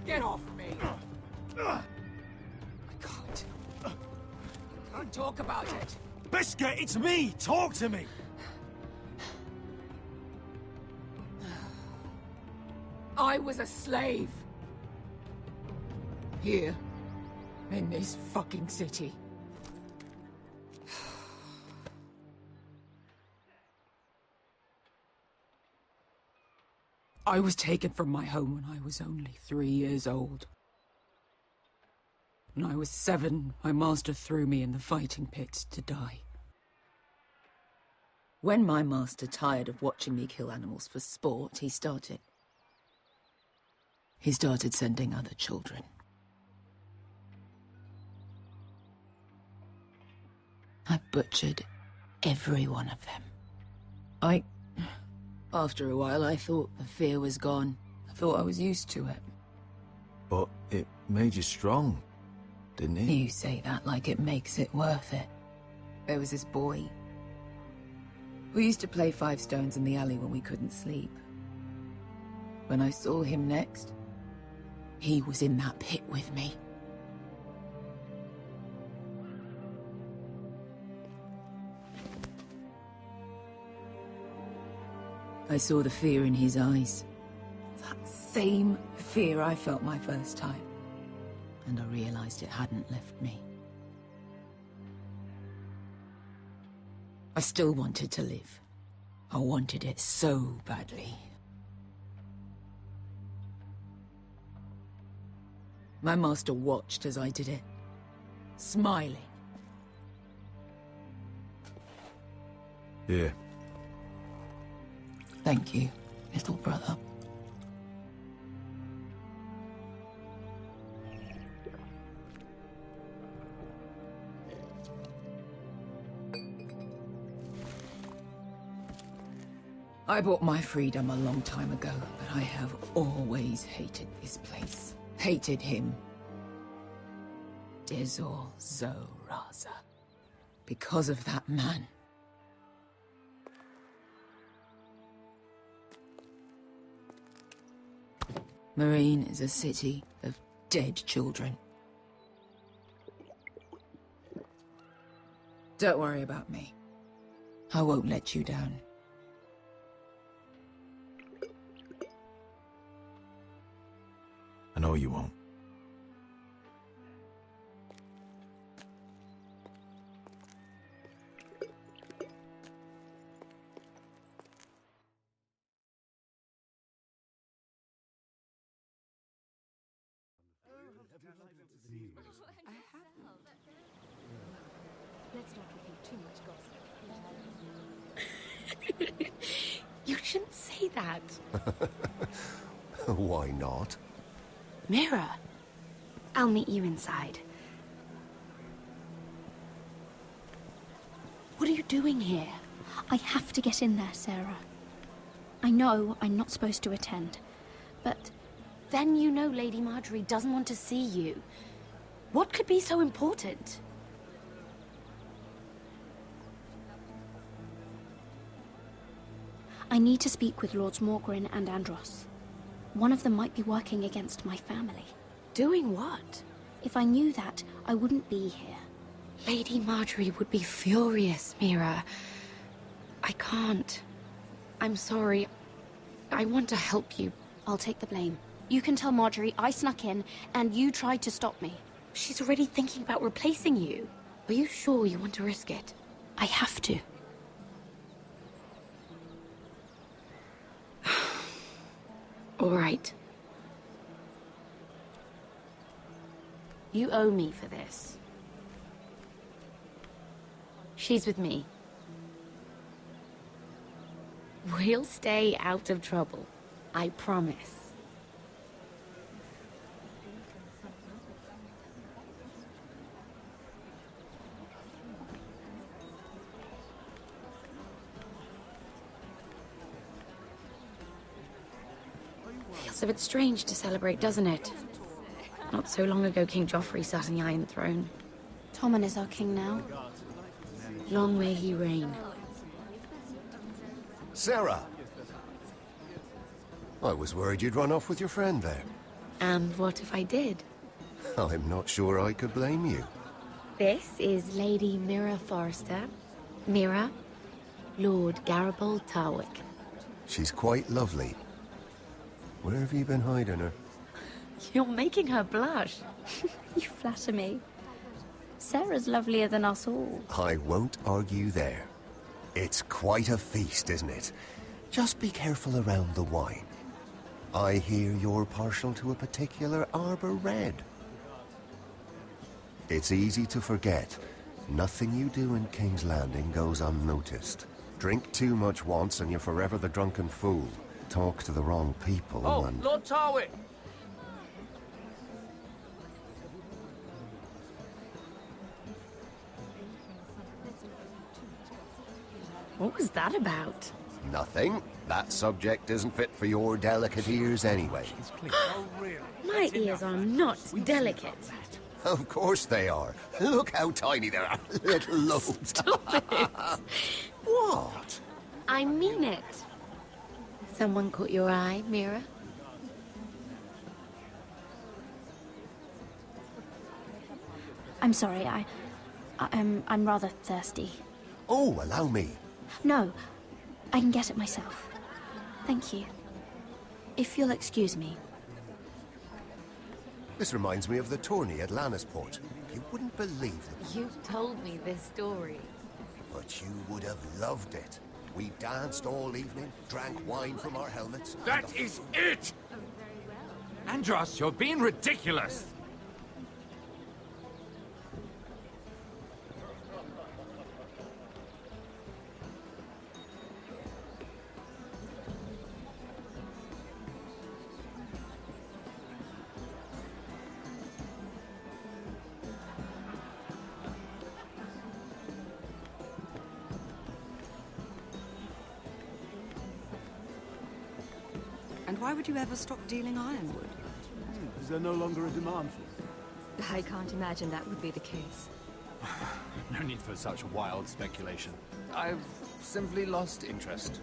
[SPEAKER 10] Get off me! I can't talk about it.
[SPEAKER 3] Veska, it's me! Talk to me!
[SPEAKER 10] I was a slave. Here. In this fucking city. I was taken from my home when I was only 3 years old. When I was 7, my master threw me in the fighting pit to die. When my master tired of watching me kill animals for sport, he started sending other children. I butchered every one of them. After a while, I thought the fear was gone. I thought I was used to it.
[SPEAKER 19] But it made you strong, didn't it?
[SPEAKER 10] You say that like it makes it worth it. There was this boy. We used to play 5 stones in the alley when we couldn't sleep. When I saw him next, he was in that pit with me. I saw the fear in his eyes. That same fear I felt my first time. And I realized it hadn't left me. I still wanted to live. I wanted it so badly. My master watched as I did it, smiling.
[SPEAKER 19] Yeah.
[SPEAKER 10] Thank you, little brother. I bought my freedom a long time ago, but I have always hated this place. Hated him. Dizor Zoraza. Because of that man. Marine is a city of dead children. Don't worry about me. I won't let you down.
[SPEAKER 19] I know you won't.
[SPEAKER 16] Let's not repeat too much gossip.
[SPEAKER 7] You shouldn't say that.
[SPEAKER 21] Why not?
[SPEAKER 7] Mira, I'll meet you inside. What are you doing here?
[SPEAKER 12] I have to get in there, Sarah. I know I'm not supposed to attend, but...
[SPEAKER 7] Then you know Lady Marjorie doesn't want to see you. What could be so important?
[SPEAKER 12] I need to speak with Lords Morgren and Andros. One of them might be working against my family.
[SPEAKER 7] Doing what?
[SPEAKER 12] If I knew that, I wouldn't be here.
[SPEAKER 7] Lady Marjorie would be furious, Mira. I can't. I'm sorry. I want to help you.
[SPEAKER 12] I'll take the blame. You can tell Marjorie I snuck in, and you tried to stop me.
[SPEAKER 7] She's already thinking about replacing you. Are you sure you want to risk it?
[SPEAKER 12] I have to.
[SPEAKER 7] All right. You owe me for this. She's with me. We'll stay out of trouble. I promise. Feels a bit strange to celebrate, doesn't it? Not so long ago, King Joffrey sat on the Iron Throne.
[SPEAKER 12] Tommen is our king now.
[SPEAKER 7] Long may he reign.
[SPEAKER 21] Sarah! I was worried you'd run off with your friend there.
[SPEAKER 7] And what if I did?
[SPEAKER 21] I'm not sure I could blame you.
[SPEAKER 7] This is Lady Mira Forrester. Mira, Lord Garibald Tarwick.
[SPEAKER 21] She's quite lovely. Where have you been hiding her?
[SPEAKER 7] You're making her blush.
[SPEAKER 12] You flatter me. Sarah's lovelier than us all.
[SPEAKER 21] I won't argue there. It's quite a feast, isn't it? Just be careful around the wine. I hear you're partial to a particular Arbor Red. It's easy to forget. Nothing you do in King's Landing goes unnoticed. Drink too much once and you're forever the drunken fool. Talk to the wrong people and...
[SPEAKER 20] Lord Tarwick!
[SPEAKER 7] What was that about?
[SPEAKER 21] Nothing. That subject isn't fit for your delicate ears anyway.
[SPEAKER 7] My ears are not delicate.
[SPEAKER 21] Of course they are. Look how tiny they are. Little lobes.
[SPEAKER 7] Stop it!
[SPEAKER 21] What?
[SPEAKER 7] I mean it. Someone caught your eye, Mira?
[SPEAKER 12] I'm sorry, I'm rather thirsty.
[SPEAKER 21] Oh, allow me.
[SPEAKER 12] No, I can get it myself. Thank you. If you'll excuse me.
[SPEAKER 21] This reminds me of the tourney at Lannisport. You wouldn't believe it.
[SPEAKER 7] You told me this story.
[SPEAKER 21] But you would have loved it. We danced all evening, drank wine from our helmets.
[SPEAKER 14] That is it!
[SPEAKER 20] Andros, you're being ridiculous!
[SPEAKER 13] And why would you ever stop dealing ironwood?
[SPEAKER 5] Is there no longer a demand for it?
[SPEAKER 17] I can't imagine that would be the case.
[SPEAKER 23] No need for such wild speculation. I've simply lost interest.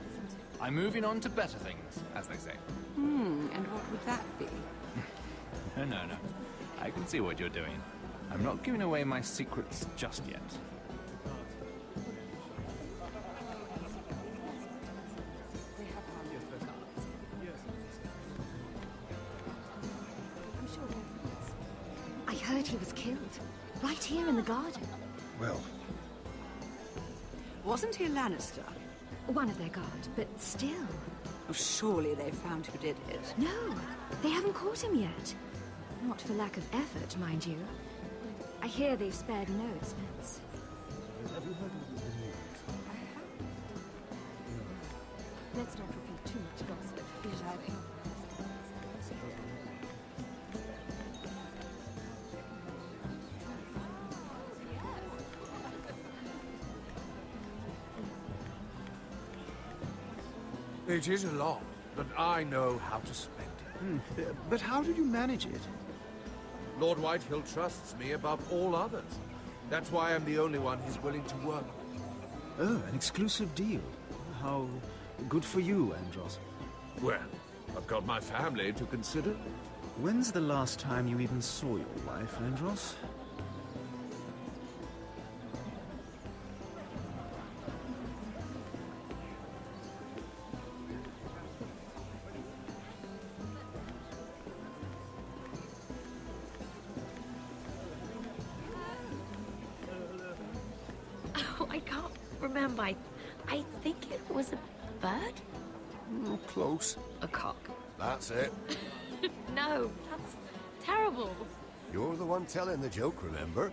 [SPEAKER 23] I'm moving on to better things, as they say.
[SPEAKER 13] And what would that be?
[SPEAKER 23] No. I can see what you're doing. I'm not giving away my secrets just yet.
[SPEAKER 17] I heard he was killed. Right here in the garden.
[SPEAKER 19] Well...
[SPEAKER 13] Wasn't he a Lannister?
[SPEAKER 17] One of their guard, but still.
[SPEAKER 13] Oh, surely they found who did it.
[SPEAKER 17] No, they haven't caught him yet.
[SPEAKER 1] Not for lack of effort, mind you. I hear they've spared no expense.
[SPEAKER 5] Have you heard of the news?
[SPEAKER 1] I have. Let's not reveal too much gossip, because I've heard.
[SPEAKER 8] It is a lot, but I know how to spend it.
[SPEAKER 19] But how did you manage it?
[SPEAKER 8] Lord Whitehill trusts me above all others. That's why I'm the only one he's willing to work with.
[SPEAKER 5] Oh, an exclusive deal. How good for you, Andros.
[SPEAKER 8] Well, I've got my family to consider.
[SPEAKER 5] When's the last time you even saw your wife, Andros?
[SPEAKER 7] Oh, I can't remember. I think it was a bird?
[SPEAKER 21] Close.
[SPEAKER 7] A cock.
[SPEAKER 21] That's it.
[SPEAKER 7] No, that's terrible.
[SPEAKER 21] You're the one telling the joke, remember?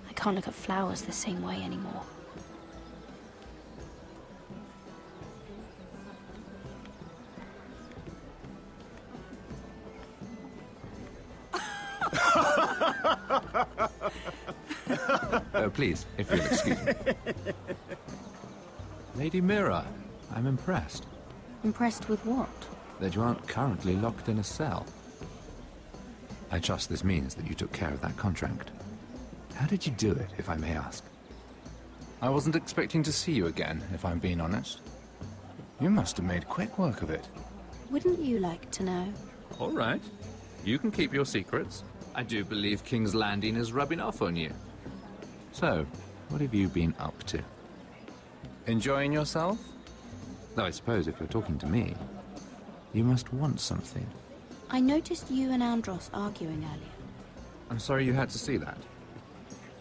[SPEAKER 12] I can't look at flowers the same way anymore.
[SPEAKER 23] Please, if you'll excuse me. Lady Mira, I'm impressed
[SPEAKER 12] Impressed with what?
[SPEAKER 23] that you aren't currently locked in a cell. I trust this means that you took care of that contract. How did you do it, if I may ask? I wasn't expecting to see you again, if I'm being honest. You must have made quick work of it.
[SPEAKER 12] Wouldn't you like to know?
[SPEAKER 23] All right. You can keep your secrets. I do believe King's Landing is rubbing off on you. So, what have you been up to? Enjoying yourself? Though I suppose if you're talking to me, you must want something.
[SPEAKER 12] I noticed you and Andros arguing earlier.
[SPEAKER 23] I'm sorry you had to see that.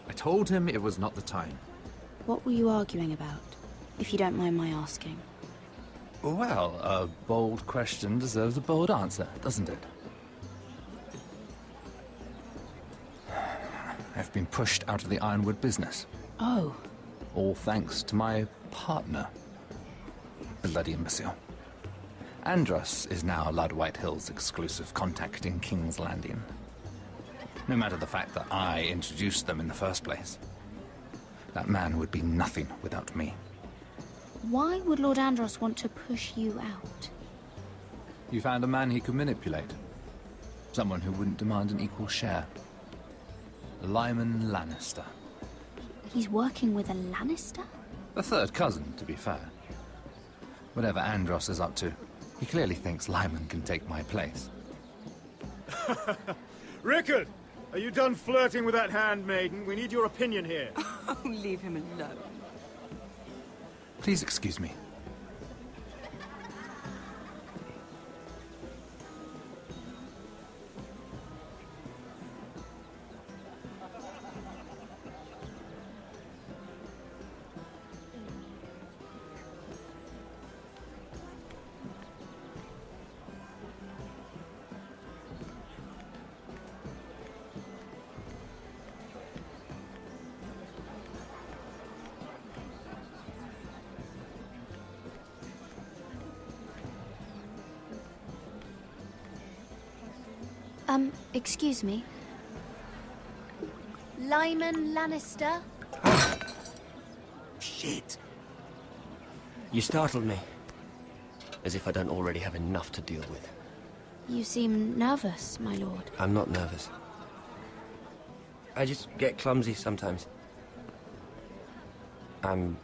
[SPEAKER 23] I told him it was not the time.
[SPEAKER 12] What were you arguing about, if you don't mind my asking?
[SPEAKER 23] Well, a bold question deserves a bold answer, doesn't it? I've been pushed out of the ironwood business.
[SPEAKER 12] Oh.
[SPEAKER 23] All thanks to my partner. Bloody imbecile. Andros is now Lord Whitehill's exclusive contact in King's Landing. No matter the fact that I introduced them in the first place. That man would be nothing without me.
[SPEAKER 12] Why would Lord Andros want to push you out?
[SPEAKER 23] You found a man he could manipulate. Someone who wouldn't demand an equal share. Lyman Lannister.
[SPEAKER 12] He's working with a Lannister?
[SPEAKER 23] A third cousin, to be fair. Whatever Andros is up to, he clearly thinks Lyman can take my place.
[SPEAKER 5] Rickard! Are you done flirting with that handmaiden? We need your opinion here.
[SPEAKER 13] Oh, leave him alone.
[SPEAKER 23] Please excuse me.
[SPEAKER 12] Excuse me. Lyman Lannister?
[SPEAKER 11] Shit. You startled me. As if I don't already have enough to deal with.
[SPEAKER 12] You seem nervous, my lord.
[SPEAKER 11] I'm not nervous. I just get clumsy sometimes. I'm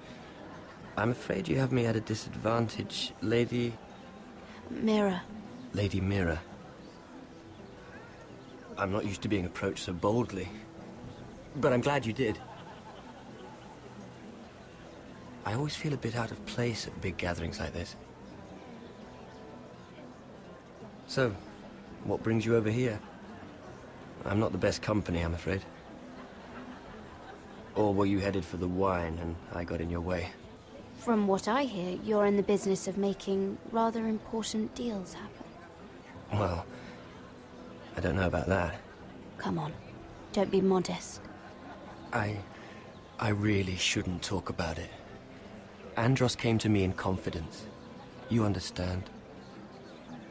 [SPEAKER 11] afraid you have me at a disadvantage, Lady...
[SPEAKER 12] Mira.
[SPEAKER 11] Lady Mira. I'm not used to being approached so boldly. But I'm glad you did. I always feel a bit out of place at big gatherings like this. So, what brings you over here? I'm not the best company, I'm afraid. Or were you headed for the wine and I got in your way?
[SPEAKER 12] From what I hear, you're in the business of making rather important deals happen.
[SPEAKER 11] Well, I don't know about that.
[SPEAKER 12] Come on, don't be modest.
[SPEAKER 11] I really shouldn't talk about it. Andros came to me in confidence. You understand?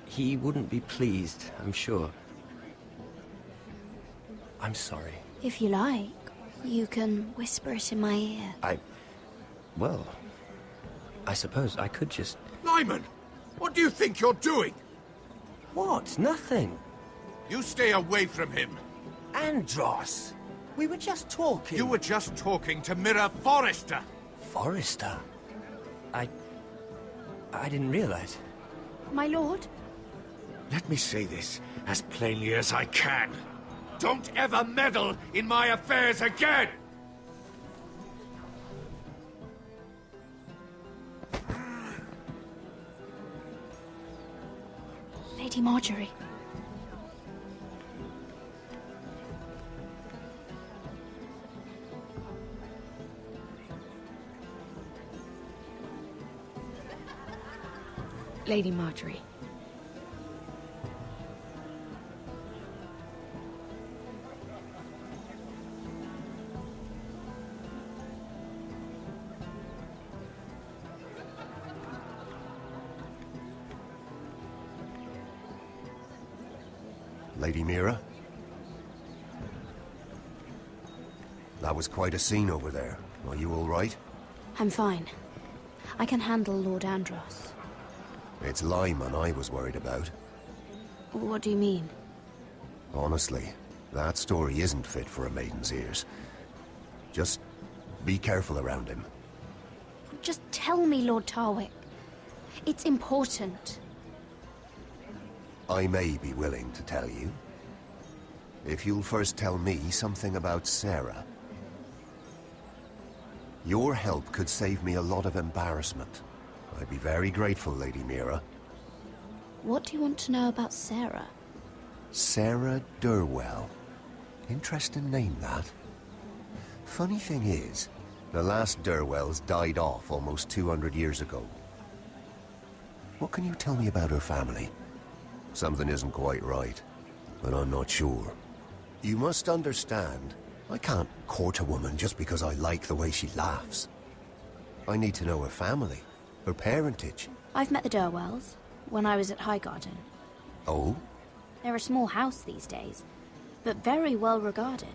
[SPEAKER 11] He wouldn't be pleased, I'm sure. I'm sorry.
[SPEAKER 12] If you like, you can whisper it in my ear.
[SPEAKER 11] Well, I suppose I could just...
[SPEAKER 14] Lyman! What do you think you're doing?
[SPEAKER 11] What? Nothing.
[SPEAKER 14] You stay away from him.
[SPEAKER 11] Andros! We were just talking.
[SPEAKER 14] You were just talking to Mirror Forrester.
[SPEAKER 11] Forrester? I didn't realize.
[SPEAKER 12] My lord?
[SPEAKER 14] Let me say this as plainly as I can. Don't ever meddle in my affairs again!
[SPEAKER 12] Lady Marjorie.
[SPEAKER 7] Lady Marjorie.
[SPEAKER 21] Lady Mira? That was quite a scene over there. Are you all right?
[SPEAKER 12] I'm fine. I can handle Lord Andros.
[SPEAKER 21] It's Lyman I was worried about.
[SPEAKER 12] What do you mean?
[SPEAKER 21] Honestly, that story isn't fit for a maiden's ears. Just be careful around him.
[SPEAKER 12] Just tell me, Lord Tarwick. It's important.
[SPEAKER 21] I may be willing to tell you. If you'll first tell me something about Sarah. Your help could save me a lot of embarrassment. I'd be very grateful, Lady Mira.
[SPEAKER 12] What do you want to know about Sarah?
[SPEAKER 21] Sarah Durwell. Interesting name, that. Funny thing is, the last Durwells died off almost 200 years ago. What can you tell me about her family? Something isn't quite right, but I'm not sure. You must understand, I can't court a woman just because I like the way she laughs. I need to know her family, her parentage.
[SPEAKER 12] I've met the Durwells when I was at Highgarden.
[SPEAKER 21] Oh?
[SPEAKER 12] They're a small house these days, but very well regarded.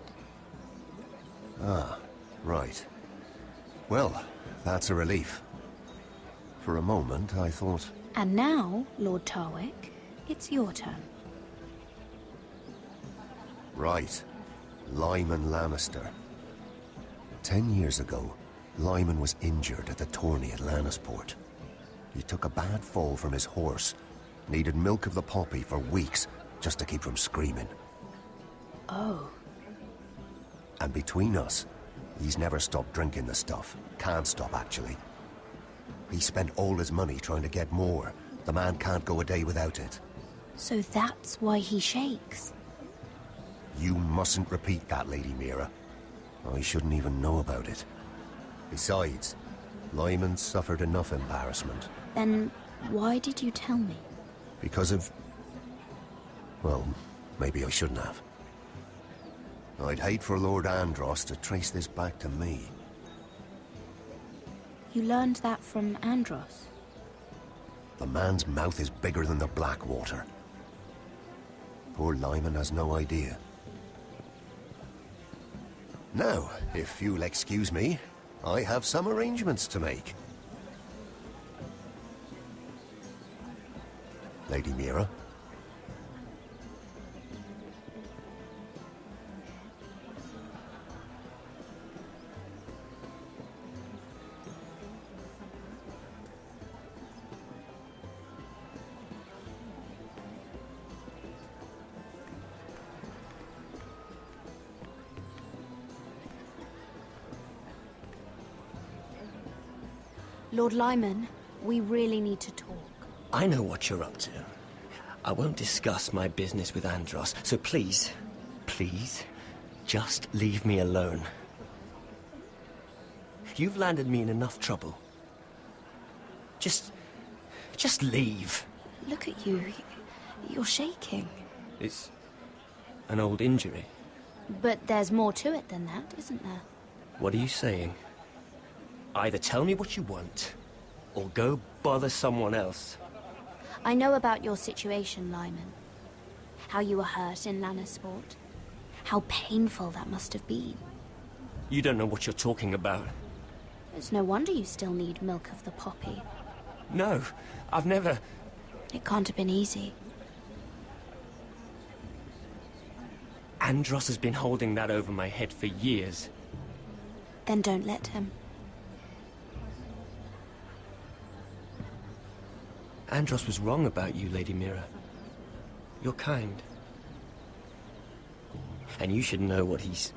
[SPEAKER 21] Ah, right. Well, that's a relief. For a moment, I thought...
[SPEAKER 12] And now, Lord Tarwick, it's your turn.
[SPEAKER 21] Right. Lyman Lannister. 10 years ago, Lyman was injured at the tourney at Lannisport. He took a bad fall from his horse, needed milk of the poppy for weeks just to keep from screaming.
[SPEAKER 12] Oh.
[SPEAKER 21] And between us, he's never stopped drinking the stuff. Can't stop, actually. He spent all his money trying to get more. The man can't go a day without it.
[SPEAKER 12] So that's why he shakes.
[SPEAKER 21] You mustn't repeat that, Lady Mira. I shouldn't even know about it. Besides, Lyman suffered enough embarrassment.
[SPEAKER 12] Then why did you tell me?
[SPEAKER 21] Because of... Well, maybe I shouldn't have. I'd hate for Lord Andros to trace this back to me.
[SPEAKER 12] You learned that from Andros?
[SPEAKER 21] The man's mouth is bigger than the Blackwater. Poor Lyman has no idea. Now, if you'll excuse me, I have some arrangements to make. Lady Mira?
[SPEAKER 7] Lord Lyman, we really need to talk.
[SPEAKER 11] I know what you're up to. I won't discuss my business with Andros, so please, please, just leave me alone. You've landed me in enough trouble. Just leave.
[SPEAKER 7] Look at you. You're shaking.
[SPEAKER 11] It's an old injury.
[SPEAKER 7] But there's more to it than that, isn't there?
[SPEAKER 11] What are you saying? Either tell me what you want, or go bother someone else.
[SPEAKER 7] I know about your situation, Lyman. How you were hurt in Lannisport. How painful that must have been.
[SPEAKER 11] You don't know what you're talking about.
[SPEAKER 7] It's no wonder you still need milk of the poppy.
[SPEAKER 11] No, I've never...
[SPEAKER 7] It can't have been easy.
[SPEAKER 11] Andros has been holding that over my head for years.
[SPEAKER 7] Then don't let him.
[SPEAKER 11] Andros was wrong about you, Lady Mira. You're kind. And you should know what he's...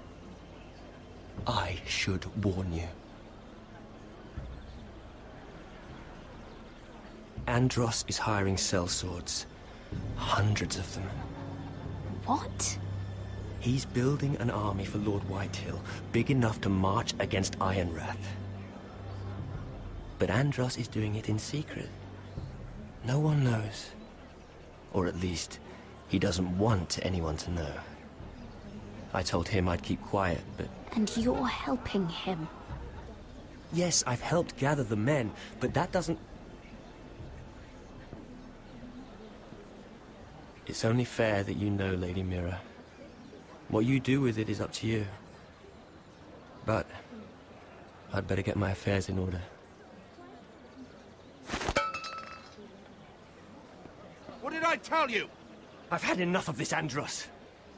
[SPEAKER 11] I should warn you. Andros is hiring sellswords. Hundreds of them.
[SPEAKER 7] What?
[SPEAKER 11] He's building an army for Lord Whitehill, big enough to march against Ironrath. But Andros is doing it in secret. No one knows. Or at least, he doesn't want anyone to know. I told him I'd keep quiet, but...
[SPEAKER 7] And you're helping him.
[SPEAKER 11] Yes, I've helped gather the men, but that doesn't... It's only fair that you know, Lady Mira. What you do with it is up to you. But I'd better get my affairs in order.
[SPEAKER 14] What did I tell you?
[SPEAKER 11] I've had enough of this, Andros.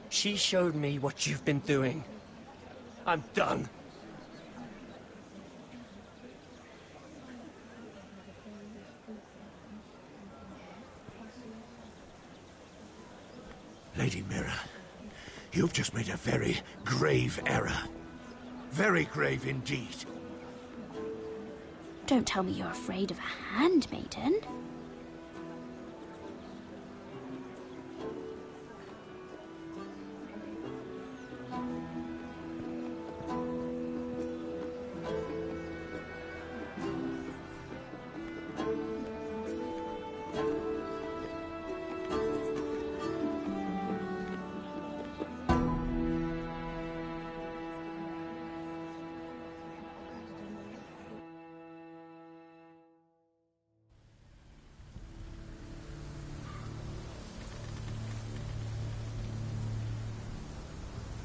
[SPEAKER 11] She showed me what you've been doing. I'm done.
[SPEAKER 14] Lady Mira, you've just made a very grave error. Very grave indeed.
[SPEAKER 7] Don't tell me you're afraid of a handmaiden.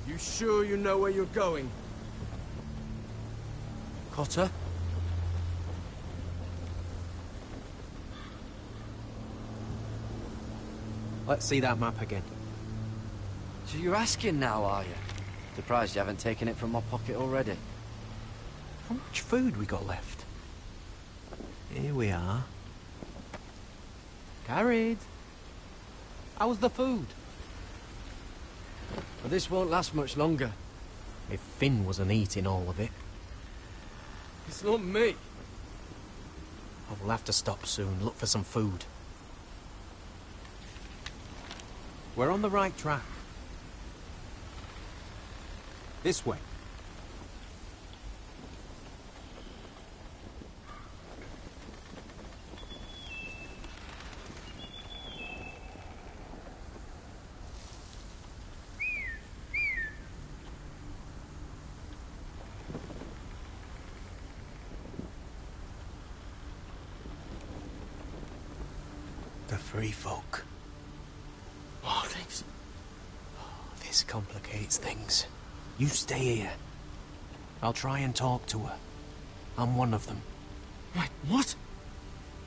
[SPEAKER 3] You sure you know where you're going?
[SPEAKER 11] Cotter?
[SPEAKER 6] Let's see that map again.
[SPEAKER 9] So you're asking now, are you? Surprised you haven't taken it from my pocket already.
[SPEAKER 6] How much food we got left? Here we are. Carried. How's the food?
[SPEAKER 9] But this won't last much longer.
[SPEAKER 6] If Finn wasn't eating all of it.
[SPEAKER 3] It's not me.
[SPEAKER 6] I will have to stop soon, look for some food. We're on the right track. This way. The free folk. Wildlings. Oh, this complicates things. You stay here. I'll try and talk to her. I'm one of them.
[SPEAKER 3] Wait, what?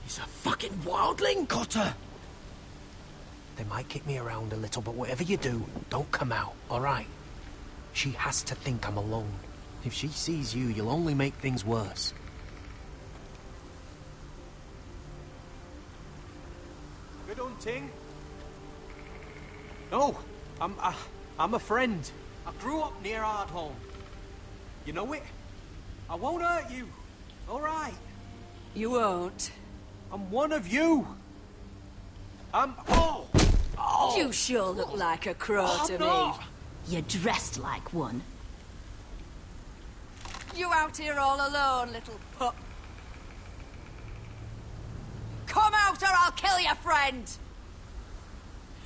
[SPEAKER 3] He's a fucking wildling, Cotter!
[SPEAKER 6] They might kick me around a little, but whatever you do, don't come out, alright? She has to think I'm alone. If she sees you, you'll only make things worse.
[SPEAKER 4] Good hunting. No, I'm a friend. I grew up near Ardholm. You know it? I won't hurt you. All right.
[SPEAKER 13] You won't.
[SPEAKER 4] I'm one of you. Oh!
[SPEAKER 13] You sure look like a crow to me. You're dressed like one. You out here all alone, little pup? Come out or I'll kill your friend!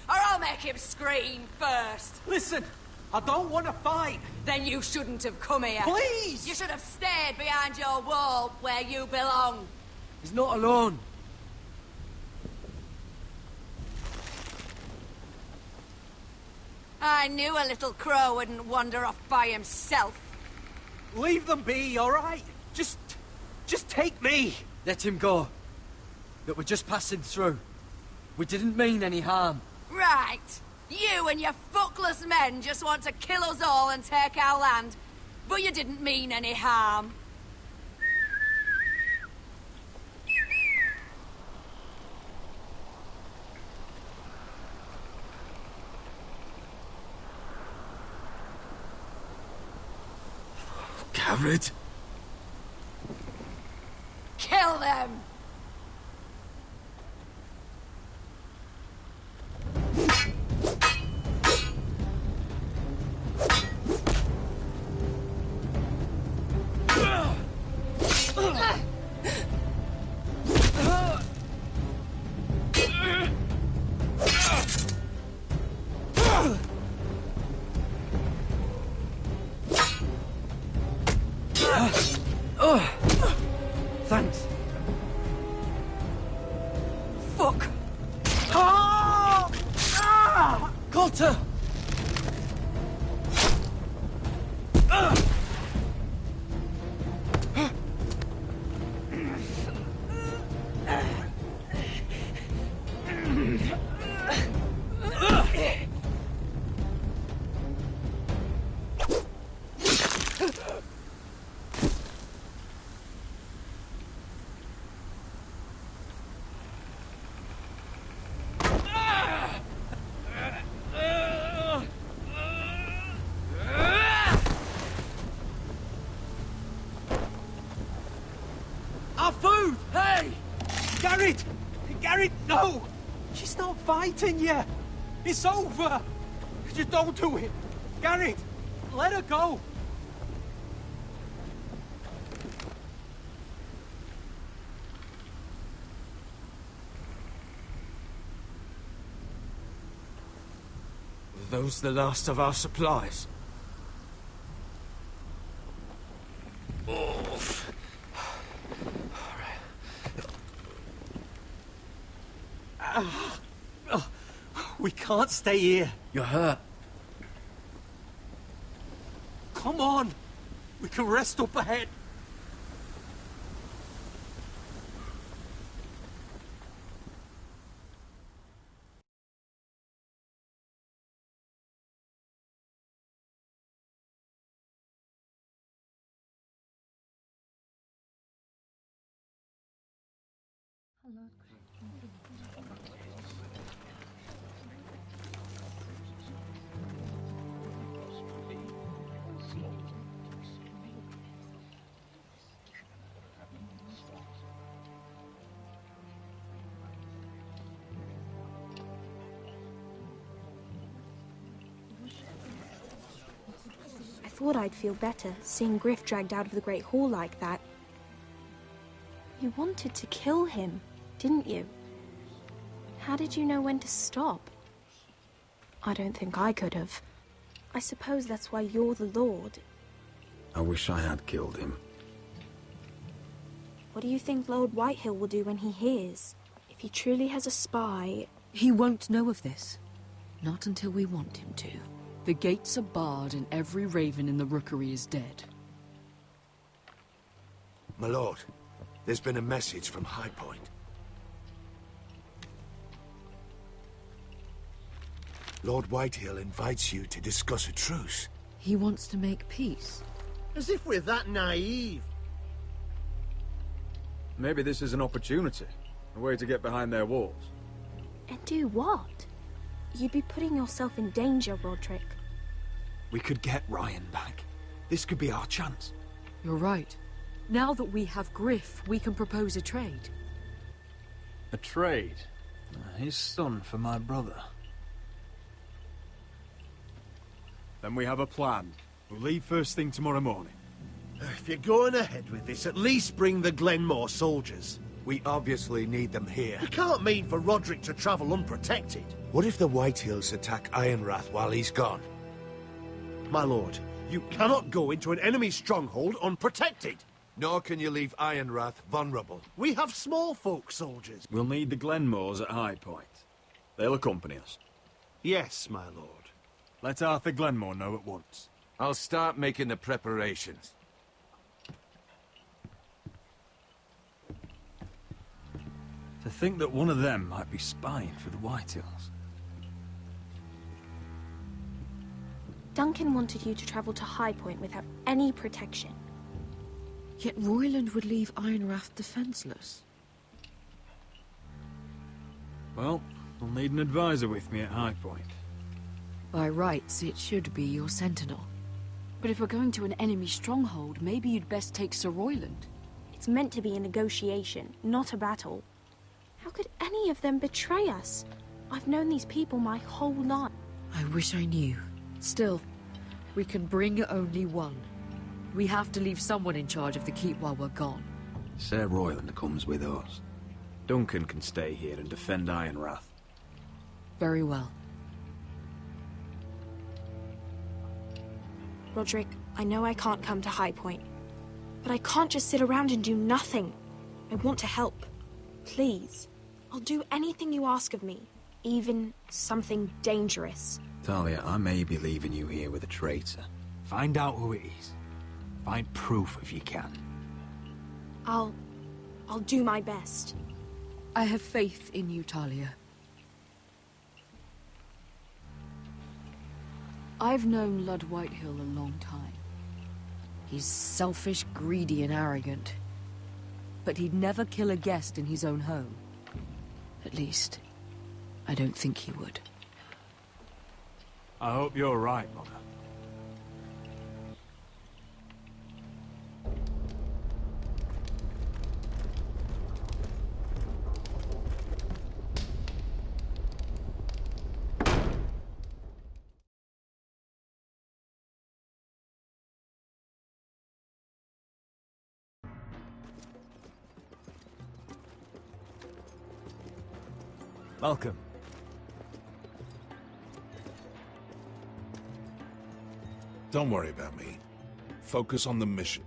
[SPEAKER 13] Or I'll make him scream first.
[SPEAKER 4] Listen, I don't want to fight.
[SPEAKER 13] Then you shouldn't have come here.
[SPEAKER 4] Please!
[SPEAKER 13] You should have stayed behind your wall where you belong.
[SPEAKER 4] He's not alone.
[SPEAKER 13] I knew a little crow wouldn't wander off by himself.
[SPEAKER 4] Leave them be, all right? Just take me. Let him go. That we're just passing through. We didn't mean any harm.
[SPEAKER 13] Right. You and your fuckless men just want to kill us all and take our land. But you didn't mean any harm.
[SPEAKER 3] Garrett?
[SPEAKER 13] Kill them!
[SPEAKER 4] Thanks.
[SPEAKER 13] Fuck!
[SPEAKER 4] Ah! Ah! Cotter! Our food! Hey! Garrett! Garrett, no! She's not fighting yet! It's over! Just don't do it! Garrett! Let her go! Were those the last of our supplies? We can't stay here.
[SPEAKER 6] You're hurt.
[SPEAKER 4] Come on! We can rest up ahead.
[SPEAKER 16] I thought I'd feel better, seeing Griff dragged out of the Great Hall like that. You wanted to kill him, didn't you? How did you know when to stop? I don't think I could have. I suppose that's why you're the Lord.
[SPEAKER 19] I wish I had killed him.
[SPEAKER 16] What do you think Lord Whitehill will do when he hears? If he truly has a spy...
[SPEAKER 2] He won't know of this. Not until we want him to. The gates are barred and every raven in the rookery is dead.
[SPEAKER 14] My lord, there's been a message from High Point. Lord Whitehill invites you to discuss a truce.
[SPEAKER 2] He wants to make peace.
[SPEAKER 15] As if we're that naive.
[SPEAKER 19] Maybe this is an opportunity. A way to get behind their walls.
[SPEAKER 16] And do what? You'd be putting yourself in danger, Roderick.
[SPEAKER 3] We could get Ryan back. This could be our chance.
[SPEAKER 2] You're right. Now that we have Griff, we can propose a trade.
[SPEAKER 19] A trade? His son for my brother.
[SPEAKER 3] Then we have a plan. We'll leave first thing tomorrow morning.
[SPEAKER 15] If you're going ahead with this, at least bring the Glenmore soldiers.
[SPEAKER 14] We obviously need them here.
[SPEAKER 15] You can't mean for Roderick to travel unprotected.
[SPEAKER 14] What if the Whitehills attack Ironrath while he's gone?
[SPEAKER 15] My lord, you cannot go into an enemy stronghold unprotected.
[SPEAKER 14] Nor can you leave Ironrath vulnerable.
[SPEAKER 15] We have small folk soldiers.
[SPEAKER 19] We'll need the Glenmores at High Point. They'll accompany us.
[SPEAKER 15] Yes, my lord.
[SPEAKER 3] Let Arthur Glenmore know at once.
[SPEAKER 14] I'll start making the preparations.
[SPEAKER 19] To think that one of them might be spying for the Whitehills.
[SPEAKER 16] Duncan wanted you to travel to High Point without any protection.
[SPEAKER 2] Yet Royland would leave Ironrath defenseless.
[SPEAKER 19] Well, I'll need an advisor with me at High Point.
[SPEAKER 2] By rights, it should be your sentinel. But if we're going to an enemy stronghold, maybe you'd best take Sir Royland.
[SPEAKER 16] It's meant to be a negotiation, not a battle. How could any of them betray us? I've known these people my whole life.
[SPEAKER 2] I wish I knew. Still, we can bring only one. We have to leave someone in charge of the keep while we're gone.
[SPEAKER 19] Sir Royland comes with us. Duncan can stay here and defend Ironrath.
[SPEAKER 2] Very well.
[SPEAKER 16] Roderick, I know I can't come to High Point, but I can't just sit around and do nothing. I want to help. Please. I'll do anything you ask of me, even something dangerous.
[SPEAKER 19] Talia, I may be leaving you here with a traitor.
[SPEAKER 3] Find out who it is. Find proof if you can.
[SPEAKER 16] I'll do my best.
[SPEAKER 2] I have faith in you, Talia. I've known Lud Whitehill a long time. He's selfish, greedy, and arrogant. But he'd never kill a guest in his own home. At least, I don't think he would.
[SPEAKER 3] I hope you're right, Mother. Welcome.
[SPEAKER 8] Don't worry about me. Focus on the mission.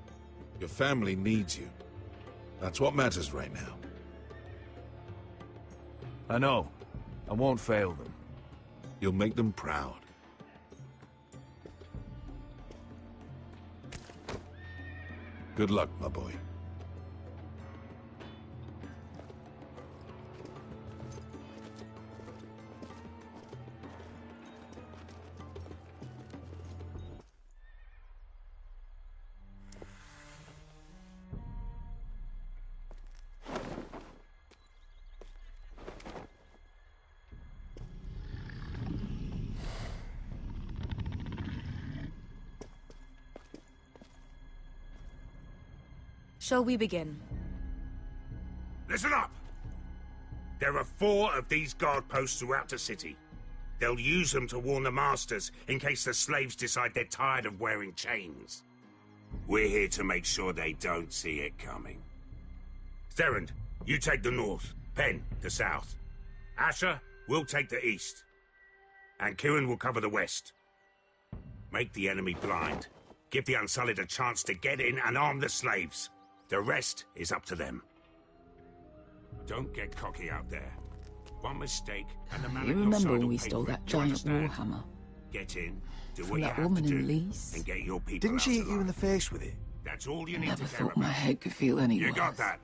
[SPEAKER 8] Your family needs you. That's what matters right now.
[SPEAKER 3] I know. I won't fail them.
[SPEAKER 8] You'll make them proud. Good luck, my boy.
[SPEAKER 13] Shall we begin?
[SPEAKER 14] Listen up! There are 4 of these guard posts throughout the city. They'll use them to warn the masters in case the slaves decide they're tired of wearing chains. We're here to make sure they don't see it coming. Therend, you take the north. Penn, the south. Asher, we'll take the east. And Kieran will cover the west. Make the enemy blind. Give the Unsullied a chance to get in and arm the slaves. The rest is up to them. Don't get cocky out there. One mistake, and the man
[SPEAKER 2] You
[SPEAKER 14] at your
[SPEAKER 2] remember
[SPEAKER 14] side
[SPEAKER 2] when
[SPEAKER 14] will
[SPEAKER 2] we
[SPEAKER 14] pay
[SPEAKER 2] stole
[SPEAKER 14] for it.
[SPEAKER 2] that
[SPEAKER 14] Do you
[SPEAKER 2] giant
[SPEAKER 14] understand?
[SPEAKER 2] warhammer?
[SPEAKER 14] Get in, do
[SPEAKER 2] From
[SPEAKER 14] what you
[SPEAKER 2] that
[SPEAKER 14] have
[SPEAKER 2] woman
[SPEAKER 14] to do,
[SPEAKER 2] in Lisst?
[SPEAKER 14] and get your people
[SPEAKER 3] Didn't
[SPEAKER 14] out
[SPEAKER 3] she hit
[SPEAKER 14] alive.
[SPEAKER 3] you in the face with it?
[SPEAKER 14] That's all you
[SPEAKER 2] I
[SPEAKER 14] need
[SPEAKER 2] never
[SPEAKER 14] to care
[SPEAKER 2] thought my
[SPEAKER 14] about.
[SPEAKER 2] head could feel any
[SPEAKER 14] You
[SPEAKER 2] worse.
[SPEAKER 14] got that?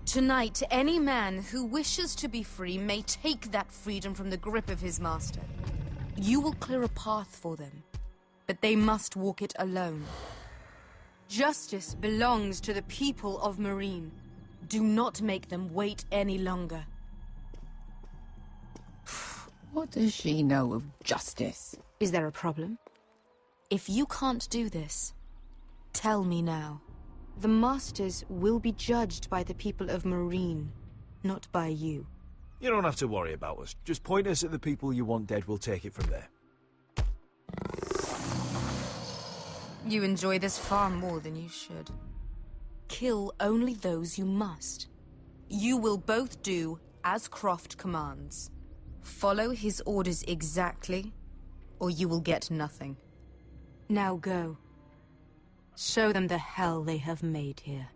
[SPEAKER 13] Tonight, any man who wishes to be free may take that freedom from the grip of his master. You will clear a path for them, but they must walk it alone. Justice belongs to the people of Marine. Do not make them wait any longer.
[SPEAKER 2] What does she know of justice?
[SPEAKER 13] Is there a problem? If you can't do this, Tell me now. The Masters will be judged by the people of Marine, not by you.
[SPEAKER 3] You don't have to worry about us. Just point us at the people you want dead, we'll take it from there.
[SPEAKER 13] You enjoy this far more than you should. Kill only those you must. You will both do as Croft commands. Follow his orders exactly, or you will get nothing. Now go. Show them the hell they have made here.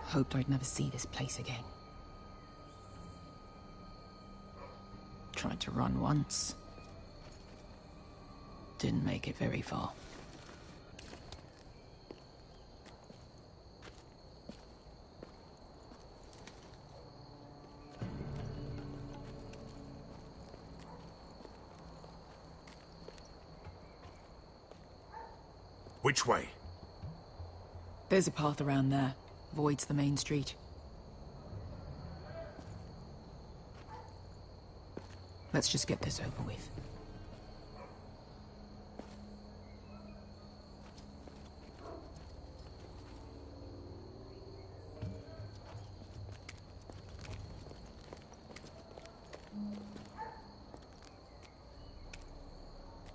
[SPEAKER 2] Hoped I'd never see this place again. Tried to run once. Didn't make it very far.
[SPEAKER 14] Which way?
[SPEAKER 2] There's a path around there. Voids the main street. Let's just get this over with.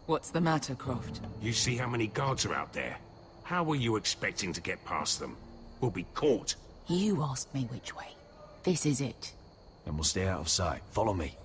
[SPEAKER 2] What's the matter, Croft?
[SPEAKER 14] You see how many guards are out there? How were you expecting to get past them? We'll be caught.
[SPEAKER 2] You asked me which way. This is it.
[SPEAKER 3] Then we'll stay out of sight. Follow me.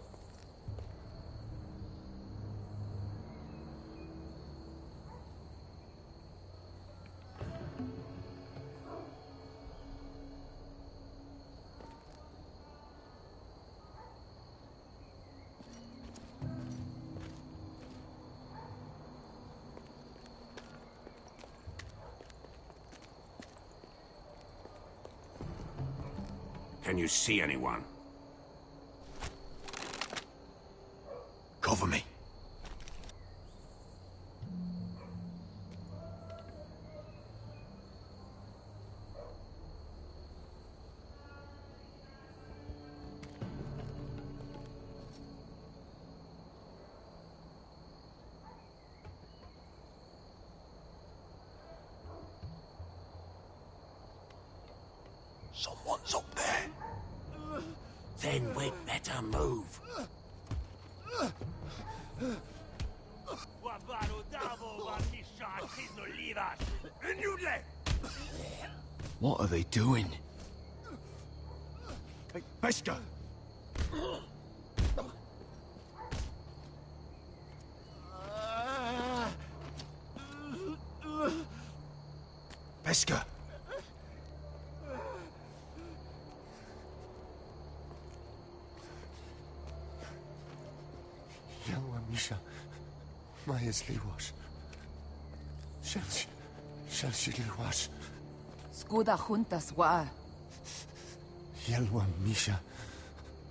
[SPEAKER 14] Can you see anyone?
[SPEAKER 3] Cover me. Someone's up there.
[SPEAKER 14] Then we'd better move.
[SPEAKER 3] What are they doing? Hey, Pesca! Pesca!
[SPEAKER 21] Misha, Maya's Liwash. Shall she Liwash?
[SPEAKER 2] Skuda juntas wa.
[SPEAKER 21] Yelwa Misha,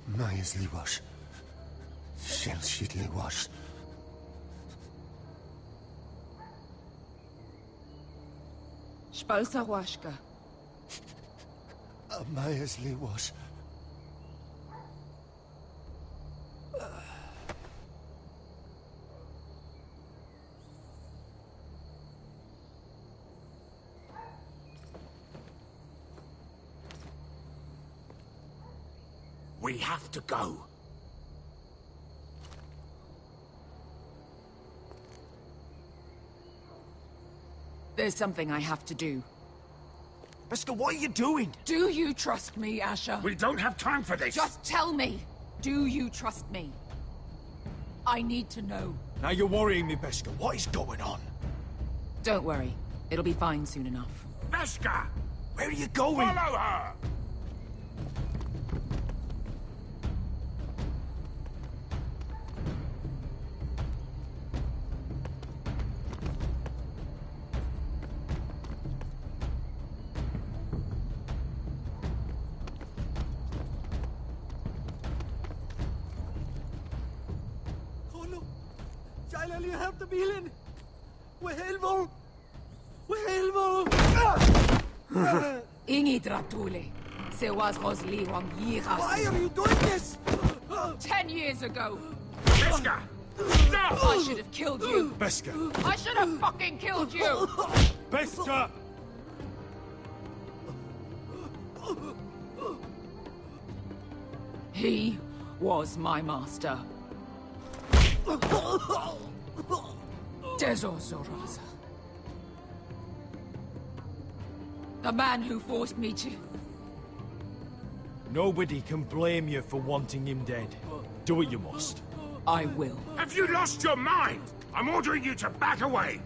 [SPEAKER 21] Maya's Liwash. Shall she Liwash?
[SPEAKER 2] Spalsa washka.
[SPEAKER 21] Maya's Liwash.
[SPEAKER 14] We have to go.
[SPEAKER 2] There's something I have to do.
[SPEAKER 3] Pesca, what are you doing?
[SPEAKER 2] Do you trust me, Asher?
[SPEAKER 14] We don't have time for this.
[SPEAKER 2] Just tell me. Do you trust me? I need to know.
[SPEAKER 3] Now you're worrying me, Pesca. What is going on?
[SPEAKER 2] Don't worry. It'll be fine soon enough.
[SPEAKER 14] Pesca!
[SPEAKER 3] Where are you going?
[SPEAKER 14] Follow her!
[SPEAKER 5] Will you help the Beelin? We're helpful! We're helpful!
[SPEAKER 10] Ingi Dratule. Se was Rosli wam Yiras.
[SPEAKER 5] Why are you doing this?
[SPEAKER 10] 10 years ago.
[SPEAKER 14] Beska! Stop!
[SPEAKER 10] I should have killed you.
[SPEAKER 3] Beska!
[SPEAKER 10] I should have fucking killed you.
[SPEAKER 3] Beska!
[SPEAKER 10] He was my master. Dezor Zoraza. The man who forced me to...
[SPEAKER 3] Nobody can blame you for wanting him dead. Do what you must.
[SPEAKER 10] I will.
[SPEAKER 14] Have you lost your mind? I'm ordering you to back away!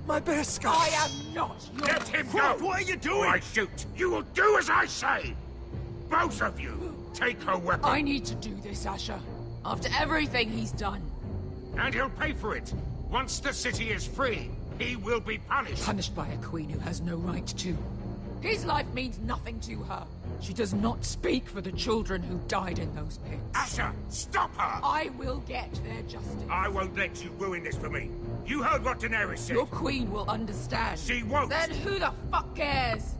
[SPEAKER 3] My best guy!
[SPEAKER 10] I am not your...
[SPEAKER 14] Let him go!
[SPEAKER 3] What are you doing?
[SPEAKER 14] Or I shoot! You will do as I say! Both of you! Take her weapon!
[SPEAKER 10] I need to do this, Asher. After everything he's done.
[SPEAKER 14] And he'll pay for it! Once the city is free, he will be punished!
[SPEAKER 10] Punished by a queen who has no right to. His life means nothing to her. She does not speak for the children who died in those pits.
[SPEAKER 14] Asher, stop her!
[SPEAKER 10] I will get their justice.
[SPEAKER 14] I won't let you ruin this for me. You heard what Daenerys said.
[SPEAKER 10] Your queen will understand.
[SPEAKER 14] She won't.
[SPEAKER 10] Then who the fuck cares?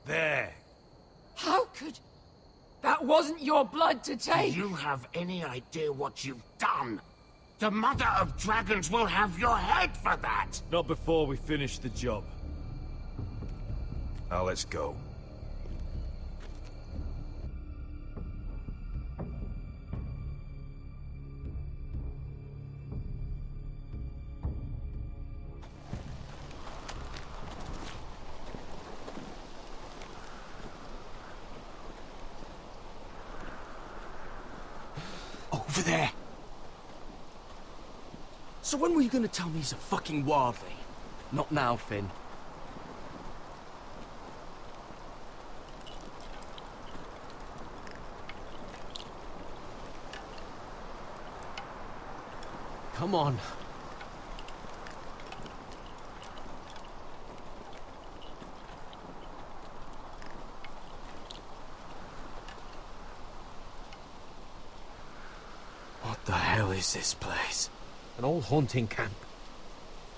[SPEAKER 3] There.
[SPEAKER 10] How could... That wasn't your blood to take.
[SPEAKER 14] Do you have any idea what you've done? The Mother of Dragons will have your head for that!
[SPEAKER 3] Not before we finish the job. Now let's go.
[SPEAKER 6] Over there. So when were you gonna tell me he's a fucking wildling?
[SPEAKER 11] Not now, Finn.
[SPEAKER 6] Come on. What the hell is this place?
[SPEAKER 20] An old hunting camp.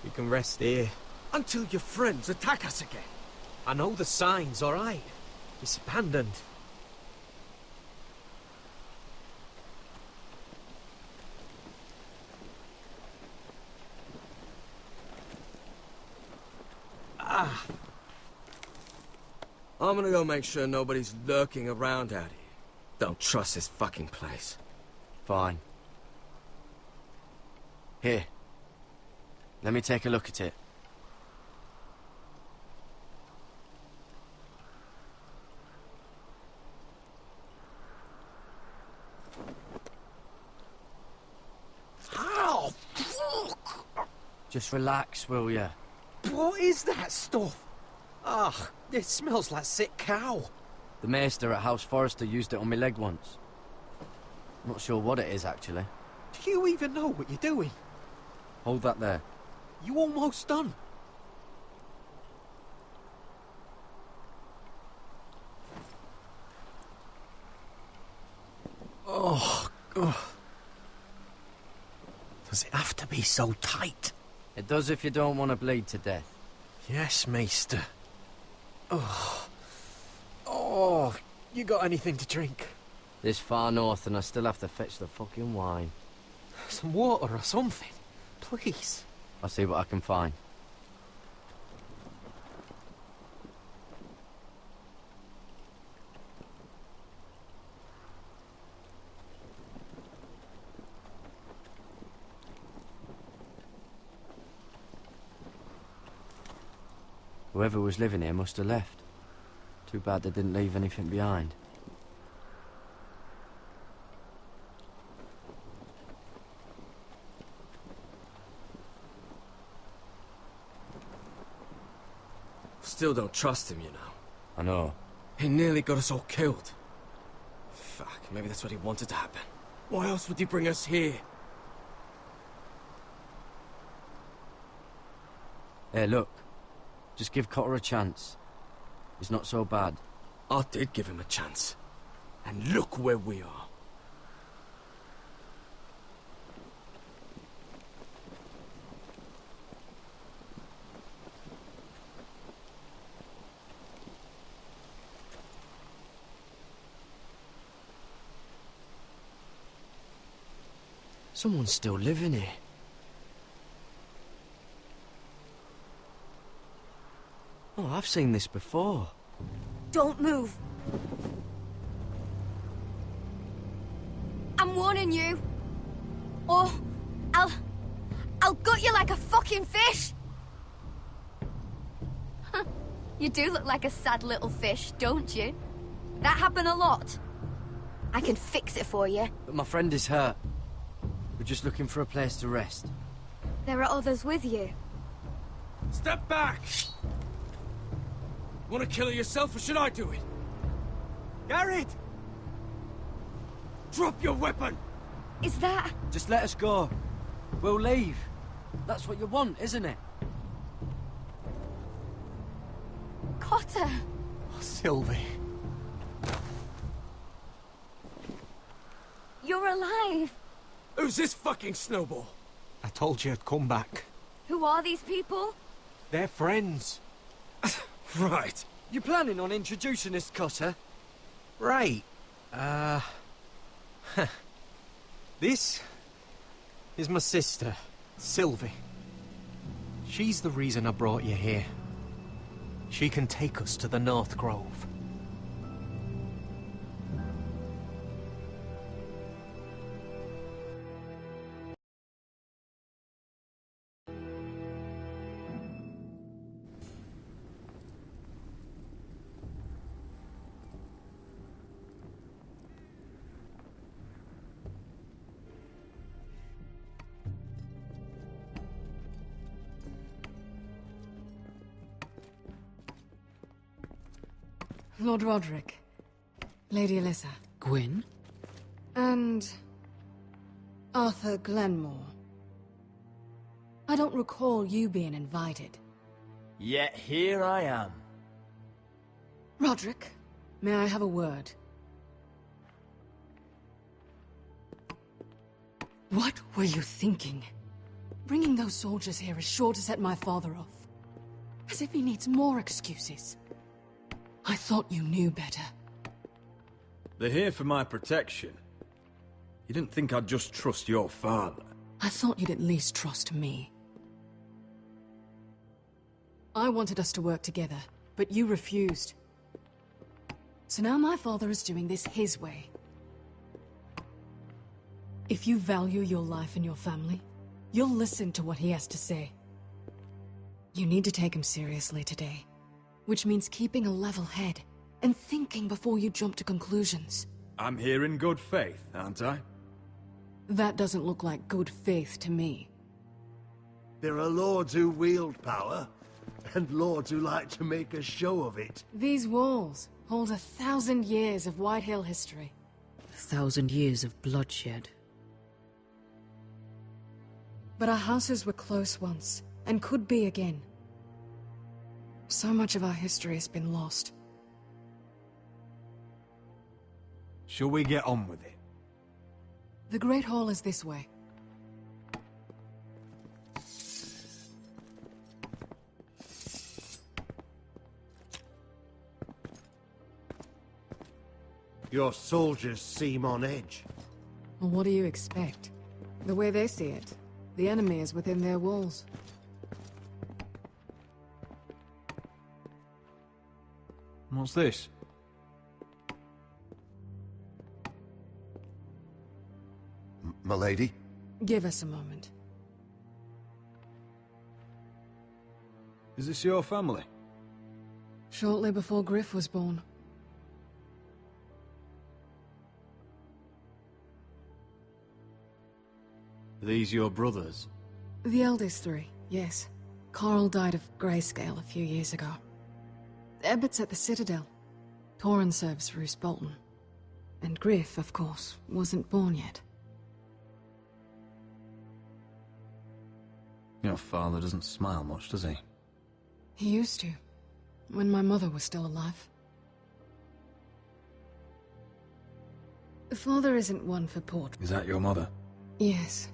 [SPEAKER 20] We can rest here.
[SPEAKER 6] Until your friends attack us again.
[SPEAKER 20] I know the signs, all right. It's abandoned.
[SPEAKER 6] I'm gonna go make sure nobody's lurking around out here. Don't trust this fucking place.
[SPEAKER 11] Fine. Here. Let me take a look at it.
[SPEAKER 6] Ow! Fuck!
[SPEAKER 11] Just relax, will ya?
[SPEAKER 20] What is that stuff? Ugh, it smells like sick cow.
[SPEAKER 11] The maester at House Forrester used it on my leg once. Not sure what it is, actually.
[SPEAKER 20] Do you even know what you're doing?
[SPEAKER 11] Hold that there.
[SPEAKER 20] You almost done.
[SPEAKER 6] Oh, God. Does it have to be so tight?
[SPEAKER 11] It does if you don't want to bleed to death.
[SPEAKER 6] Yes, Maester. Oh. Oh, you got anything to drink?
[SPEAKER 11] This far north and I still have to fetch the fucking wine.
[SPEAKER 20] Some water or something, please.
[SPEAKER 11] I'll see what I can find. Whoever was living here must have left. Too bad they didn't leave anything behind.
[SPEAKER 6] Still don't trust him, you know.
[SPEAKER 11] I know.
[SPEAKER 6] He nearly got us all killed. Fuck, maybe that's what he wanted to happen. Why else would he bring us here?
[SPEAKER 9] Hey, look. Just give Cotter a chance. He's not so bad.
[SPEAKER 6] I did give him a chance. And look where we are.
[SPEAKER 9] Someone's still living here. Oh, I've seen this before.
[SPEAKER 1] Don't move. I'm warning you. Or I'll gut you like a fucking fish. You do look like a sad little fish, don't you? That happen a lot. I can fix it for you.
[SPEAKER 9] But my friend is hurt. We're just looking for a place to rest.
[SPEAKER 1] There are others with you.
[SPEAKER 6] Step back! Want to kill her yourself, or should I do it? Garrett! Drop your weapon!
[SPEAKER 1] Is that...
[SPEAKER 9] Just let us go. We'll leave. That's what you want, isn't it?
[SPEAKER 1] Cotter!
[SPEAKER 6] Oh, Sylvie.
[SPEAKER 1] You're alive!
[SPEAKER 6] Who's this fucking snowball? I told you I'd come back.
[SPEAKER 1] Who are these people?
[SPEAKER 6] They're friends. Right.
[SPEAKER 9] You planning on introducing us, Cotter?
[SPEAKER 6] Right. This is my sister, Sylvie. She's the reason I brought you here. She can take us to the North Grove.
[SPEAKER 2] Lord Roderick, Lady Alyssa.
[SPEAKER 10] Gwyn?
[SPEAKER 2] And... Arthur Glenmore. I don't recall you being invited.
[SPEAKER 20] Yet here I am.
[SPEAKER 2] Roderick, may I have a word? What were you thinking? Bringing those soldiers here is sure to set my father off. As if he needs more excuses. I thought you knew better.
[SPEAKER 19] They're here for my protection. You didn't think I'd just trust your father?
[SPEAKER 2] I thought you'd at least trust me. I wanted us to work together, but you refused. So now my father is doing this his way. If you value your life and your family, you'll listen to what he has to say. You need to take him seriously today. Which means keeping a level head, and thinking before you jump to conclusions.
[SPEAKER 19] I'm here in good faith, aren't I?
[SPEAKER 2] That doesn't look like good faith to me.
[SPEAKER 15] There are lords who wield power, and lords who like to make a show of it.
[SPEAKER 2] These walls hold 1,000 years of Whitehill history.
[SPEAKER 10] 1,000 years of bloodshed.
[SPEAKER 2] But our houses were close once, and could be again. So much of our history has been lost.
[SPEAKER 3] Shall we get on with it?
[SPEAKER 2] The Great Hall is this way.
[SPEAKER 15] Your soldiers seem on edge.
[SPEAKER 2] Well, what do you expect? The way they see it, the enemy is within their walls.
[SPEAKER 19] What's this?
[SPEAKER 21] Milady?
[SPEAKER 2] Give us a moment.
[SPEAKER 19] Is this your family?
[SPEAKER 2] Shortly before Griff was born.
[SPEAKER 19] Are these your brothers?
[SPEAKER 2] The eldest three, yes. Carl died of grayscale a few years ago. Ebbert's at the Citadel. Torrin serves Roose Bolton. And Griff, of course, wasn't born yet.
[SPEAKER 19] Your father doesn't smile much, does he?
[SPEAKER 2] He used to, when my mother was still alive. Father isn't one for portraits.
[SPEAKER 19] Is that your mother?
[SPEAKER 2] Yes.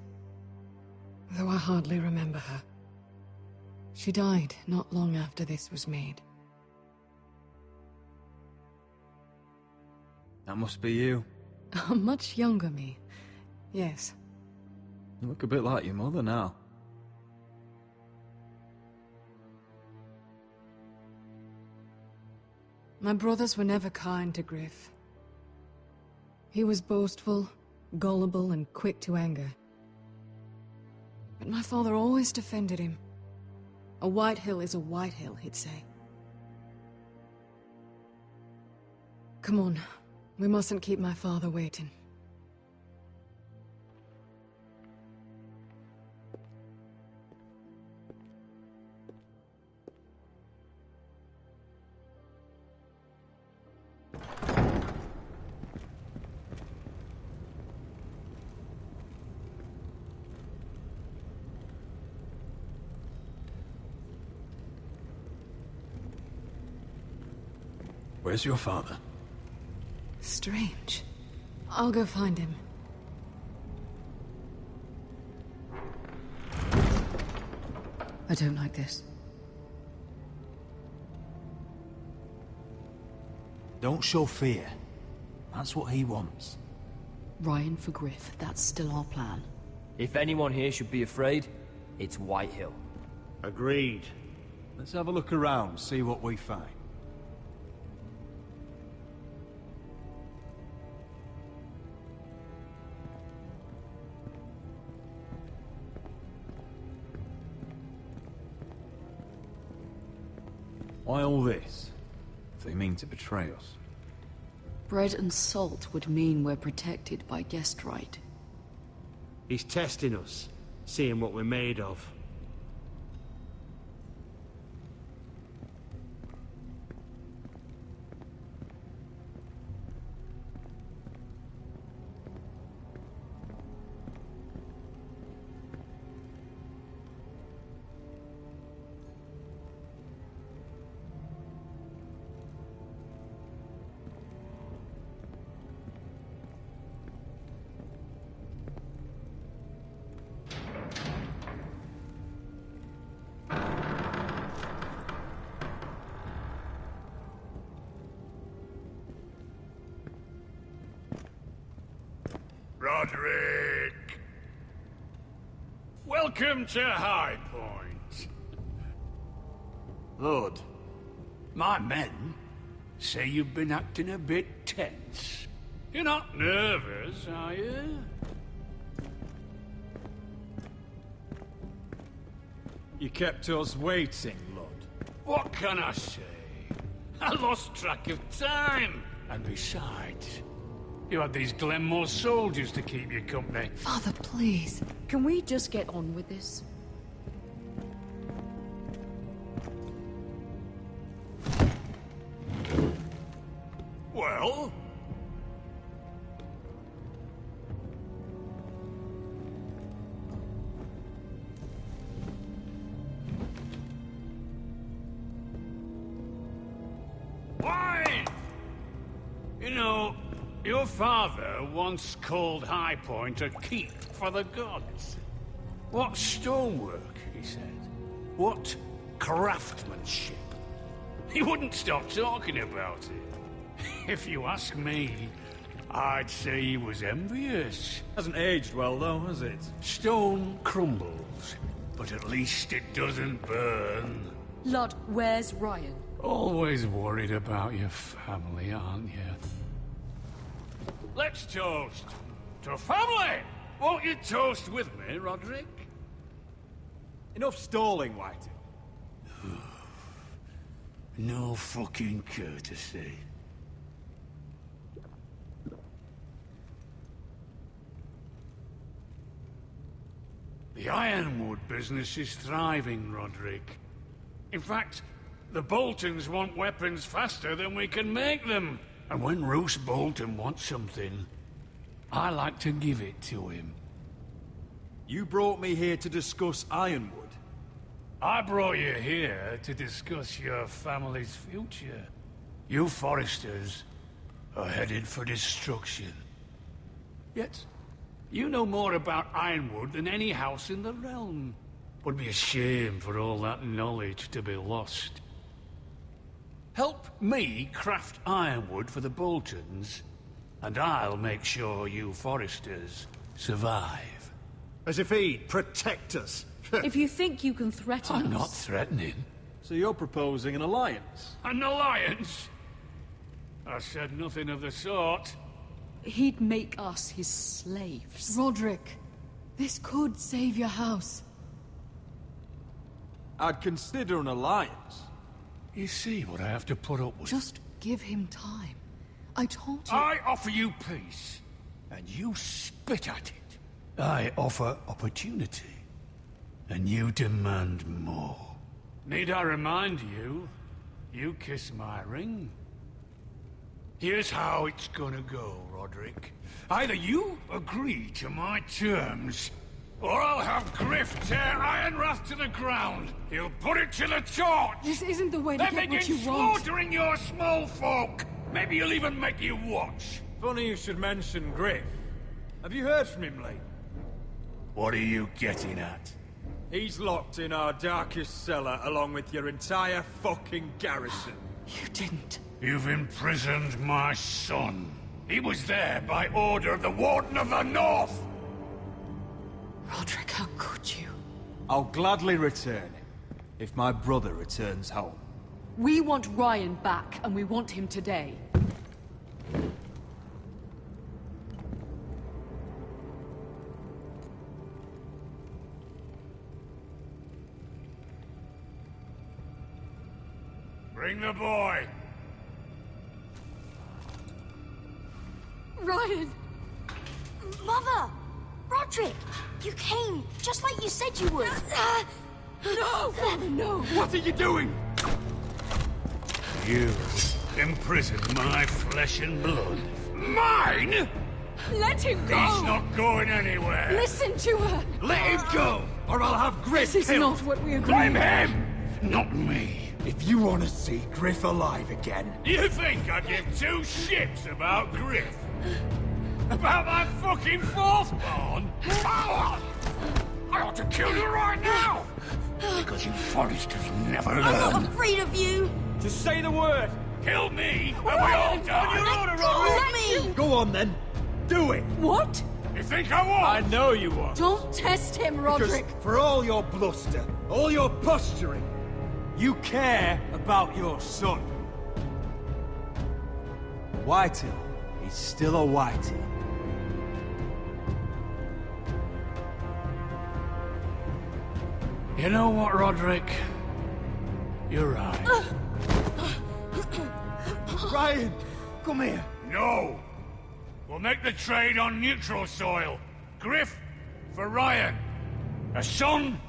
[SPEAKER 2] Though I hardly remember her. She died not long after this was made.
[SPEAKER 19] That must be you.
[SPEAKER 2] A much younger me. Yes.
[SPEAKER 19] You look a bit like your mother now.
[SPEAKER 2] My brothers were never kind to Griff. He was boastful, gullible, and quick to anger. But my father always defended him. A white hill is a white hill, he'd say. Come on, we mustn't keep my father waiting.
[SPEAKER 19] Where's your father?
[SPEAKER 2] Strange. I'll go find him.
[SPEAKER 10] I don't like this.
[SPEAKER 3] Don't show fear. That's what he wants.
[SPEAKER 10] Ryan for Griff, that's still our plan.
[SPEAKER 20] If anyone here should be afraid, it's Whitehill.
[SPEAKER 3] Agreed. Let's have a look around, see what we find.
[SPEAKER 19] Why all this? If they mean to betray us.
[SPEAKER 10] Bread and salt would mean we're protected by guest right.
[SPEAKER 17] He's testing us, seeing what we're made of.
[SPEAKER 14] Roderick! Welcome to High Point.
[SPEAKER 18] Lord, my men say you've been acting a bit tense.
[SPEAKER 14] You're not nervous, are you?
[SPEAKER 3] You kept us waiting, Lord.
[SPEAKER 18] What can I say? I lost track of time. And besides, you had these Glenmore soldiers to keep you company.
[SPEAKER 10] Father, please. Can we just get on with this?
[SPEAKER 18] Well?
[SPEAKER 14] Wine!
[SPEAKER 18] You know, your father once called High Point a keep for the gods. What stonework, he said. What craftsmanship. He wouldn't stop talking about it. If you ask me, I'd say he was envious.
[SPEAKER 3] Hasn't aged well, though, has it?
[SPEAKER 18] Stone crumbles, but at least it doesn't burn.
[SPEAKER 10] Lord, where's Ryan?
[SPEAKER 18] Always worried about your family, aren't you? Let's toast to family! Won't you toast with me, Roderick?
[SPEAKER 3] Enough stalling, Whitey.
[SPEAKER 18] No fucking courtesy. The ironwood business is thriving, Roderick. In fact, the Boltons want weapons faster than we can make them. And when Roose Bolton wants something, I like to give it to him.
[SPEAKER 3] You brought me here to discuss Ironwood.
[SPEAKER 18] I brought you here to discuss your family's future. You Forresters are headed for destruction. Yet, you know more about Ironwood than any house in the realm. Would be a shame for all that knowledge to be lost. Help me craft ironwood for the Boltons, and I'll make sure you Forresters survive.
[SPEAKER 5] As if he'd protect us.
[SPEAKER 10] If you think you can threaten us...
[SPEAKER 18] I'm not threatening.
[SPEAKER 4] So you're proposing an alliance?
[SPEAKER 18] An alliance? I said nothing of the sort.
[SPEAKER 10] He'd make us his slaves.
[SPEAKER 2] Roderick, this could save your house.
[SPEAKER 4] I'd consider an alliance.
[SPEAKER 18] You see what I have to put up with?
[SPEAKER 2] Just give him time. I told you...
[SPEAKER 18] I offer you peace, and you spit at it. I offer opportunity, and you demand more. Need I remind you, you kiss my ring? Here's how it's gonna go, Roderick. Either you agree to my terms, or I'll have Griff tear Ironrath to the ground. He'll put it to the torch.
[SPEAKER 2] This isn't the way to
[SPEAKER 18] then
[SPEAKER 2] get what you
[SPEAKER 18] begin
[SPEAKER 2] want.
[SPEAKER 18] slaughtering your small folk. Maybe he'll even make you watch.
[SPEAKER 4] Funny you should mention Griff. Have you heard from him lately?
[SPEAKER 18] What are you getting at?
[SPEAKER 4] He's locked in our darkest cellar along with your entire fucking garrison.
[SPEAKER 2] You didn't.
[SPEAKER 18] You've imprisoned my son. He was there by order of the Warden of the North.
[SPEAKER 2] Roderick, how could you?
[SPEAKER 4] I'll gladly return him, if my brother returns home.
[SPEAKER 10] We want Ryan back, and we want him today.
[SPEAKER 18] Bring the boy.
[SPEAKER 1] Ryan! Mother! Roderick! You came, just like you said you would.
[SPEAKER 10] No! No!
[SPEAKER 18] What are you doing? You imprisoned my flesh and blood. Mine?
[SPEAKER 10] Let him go!
[SPEAKER 18] He's not going anywhere.
[SPEAKER 10] Listen to her!
[SPEAKER 18] Let him go, or I'll have Griff
[SPEAKER 10] This is
[SPEAKER 18] killed.
[SPEAKER 10] not what we agreed.
[SPEAKER 18] Blame him, not me.
[SPEAKER 4] If you want to see Griff alive again...
[SPEAKER 18] You think I give two shits about Griff? About my fucking fourthborn? I ought to kill you right now! Because you Forresters never learn.
[SPEAKER 1] I'm not afraid of you!
[SPEAKER 4] Just say the word!
[SPEAKER 18] Kill me, and we all die!
[SPEAKER 4] On your order,
[SPEAKER 1] Let me!
[SPEAKER 4] Go on then! Do it!
[SPEAKER 10] What?
[SPEAKER 18] You think I won't?
[SPEAKER 4] I know you won't!
[SPEAKER 10] Don't test him, Roderick!
[SPEAKER 4] Because for all your bluster, all your posturing, you care about your son. Whitehill is still a Whitehill.
[SPEAKER 18] You know what, Roderick? You're right.
[SPEAKER 4] Ryan, come here.
[SPEAKER 18] No! We'll make the trade on neutral soil. Griff for Ryan. A son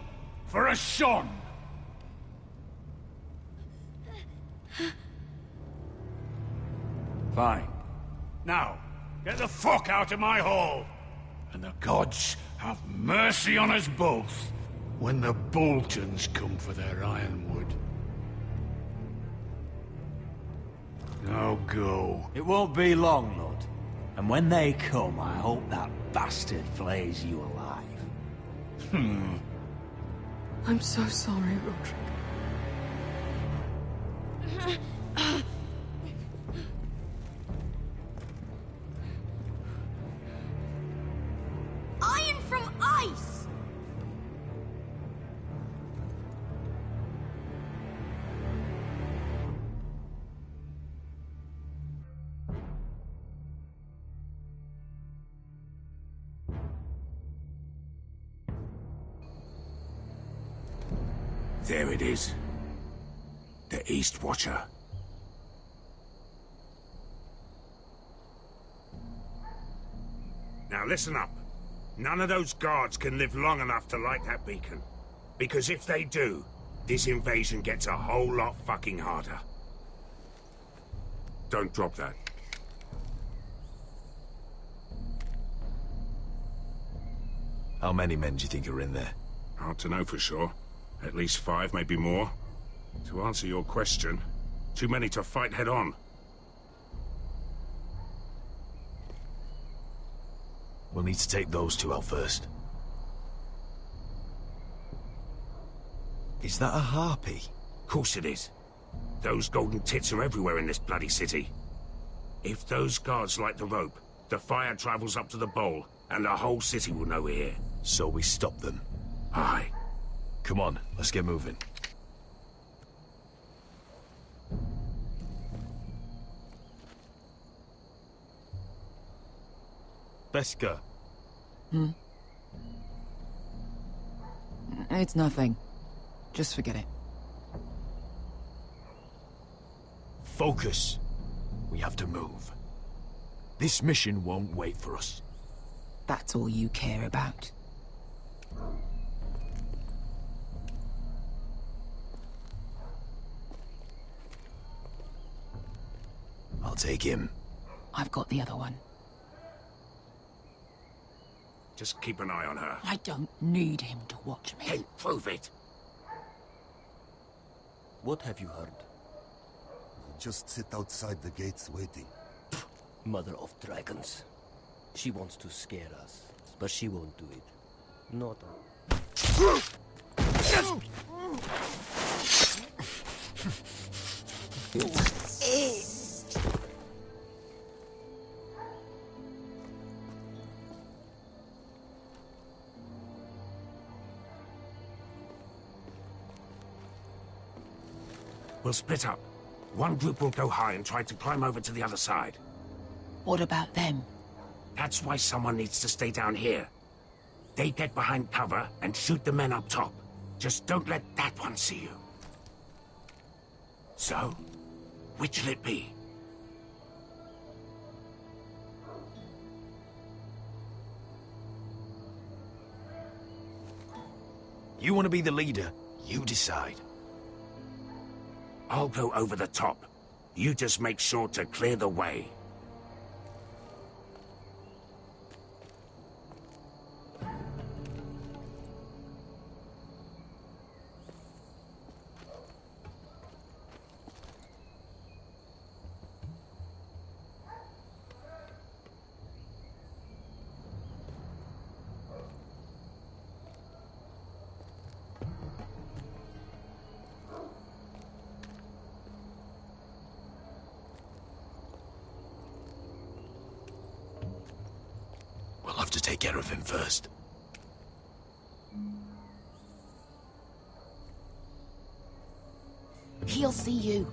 [SPEAKER 18] for a son. Fine. Now, get the fuck out of my hall. And the gods have mercy on us both when the Boltons come for their ironwood. Now go.
[SPEAKER 4] It won't be long, Lord. And when they come, I hope that bastard flays you alive.
[SPEAKER 2] I'm so sorry, Roderick.
[SPEAKER 1] Iron from ice!
[SPEAKER 14] There it is. The East Watcher. Now listen up. None of those guards can live long enough to light that beacon. Because if they do, this invasion gets a whole lot fucking harder. Don't drop that.
[SPEAKER 3] How many men do you think are in there?
[SPEAKER 14] Hard to know for sure. At least 5, maybe more. To answer your question, too many to fight head-on.
[SPEAKER 3] We'll need to take those 2 out first. Is that a harpy?
[SPEAKER 14] Course it is. Those golden tits are everywhere in this bloody city. If those guards light the rope, the fire travels up to the bowl, and the whole city will know we're here.
[SPEAKER 3] So we stop them.
[SPEAKER 14] Aye.
[SPEAKER 3] Come on, let's get moving. Beska.
[SPEAKER 10] It's nothing. Just forget it.
[SPEAKER 3] Focus. We have to move. This mission won't wait for us.
[SPEAKER 10] That's all you care about.
[SPEAKER 3] I'll take him.
[SPEAKER 10] I've got the other one.
[SPEAKER 14] Just keep an eye on her.
[SPEAKER 10] I don't need him to watch me.
[SPEAKER 14] Then prove it.
[SPEAKER 11] What have you heard?
[SPEAKER 21] Just sit outside the gates waiting.
[SPEAKER 11] Mother of dragons. She wants to scare us, but she won't do it. Not.
[SPEAKER 14] We'll split up. One group will go high and try to climb over to the other side.
[SPEAKER 10] What about them?
[SPEAKER 14] That's why someone needs to stay down here. They get behind cover and shoot the men up top. Just don't let that one see you. So, which'll it be?
[SPEAKER 3] You want to be the leader, you decide.
[SPEAKER 14] I'll go over the top. You just make sure to clear the way.
[SPEAKER 3] We'll have to take care of him first.
[SPEAKER 10] He'll see you.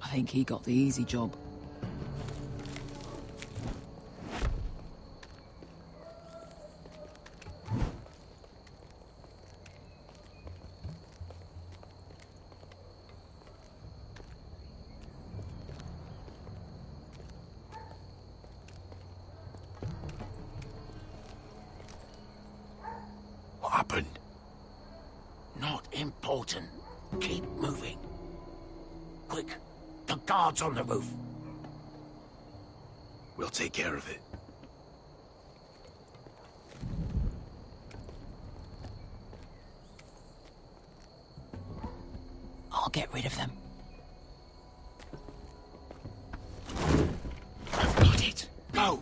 [SPEAKER 10] I think he got the easy job.
[SPEAKER 3] What happened?
[SPEAKER 14] Not important. Keep moving. Quick. The guards on the roof.
[SPEAKER 3] We'll take care of it.
[SPEAKER 10] I'll get rid of them.
[SPEAKER 14] I've got it. Go!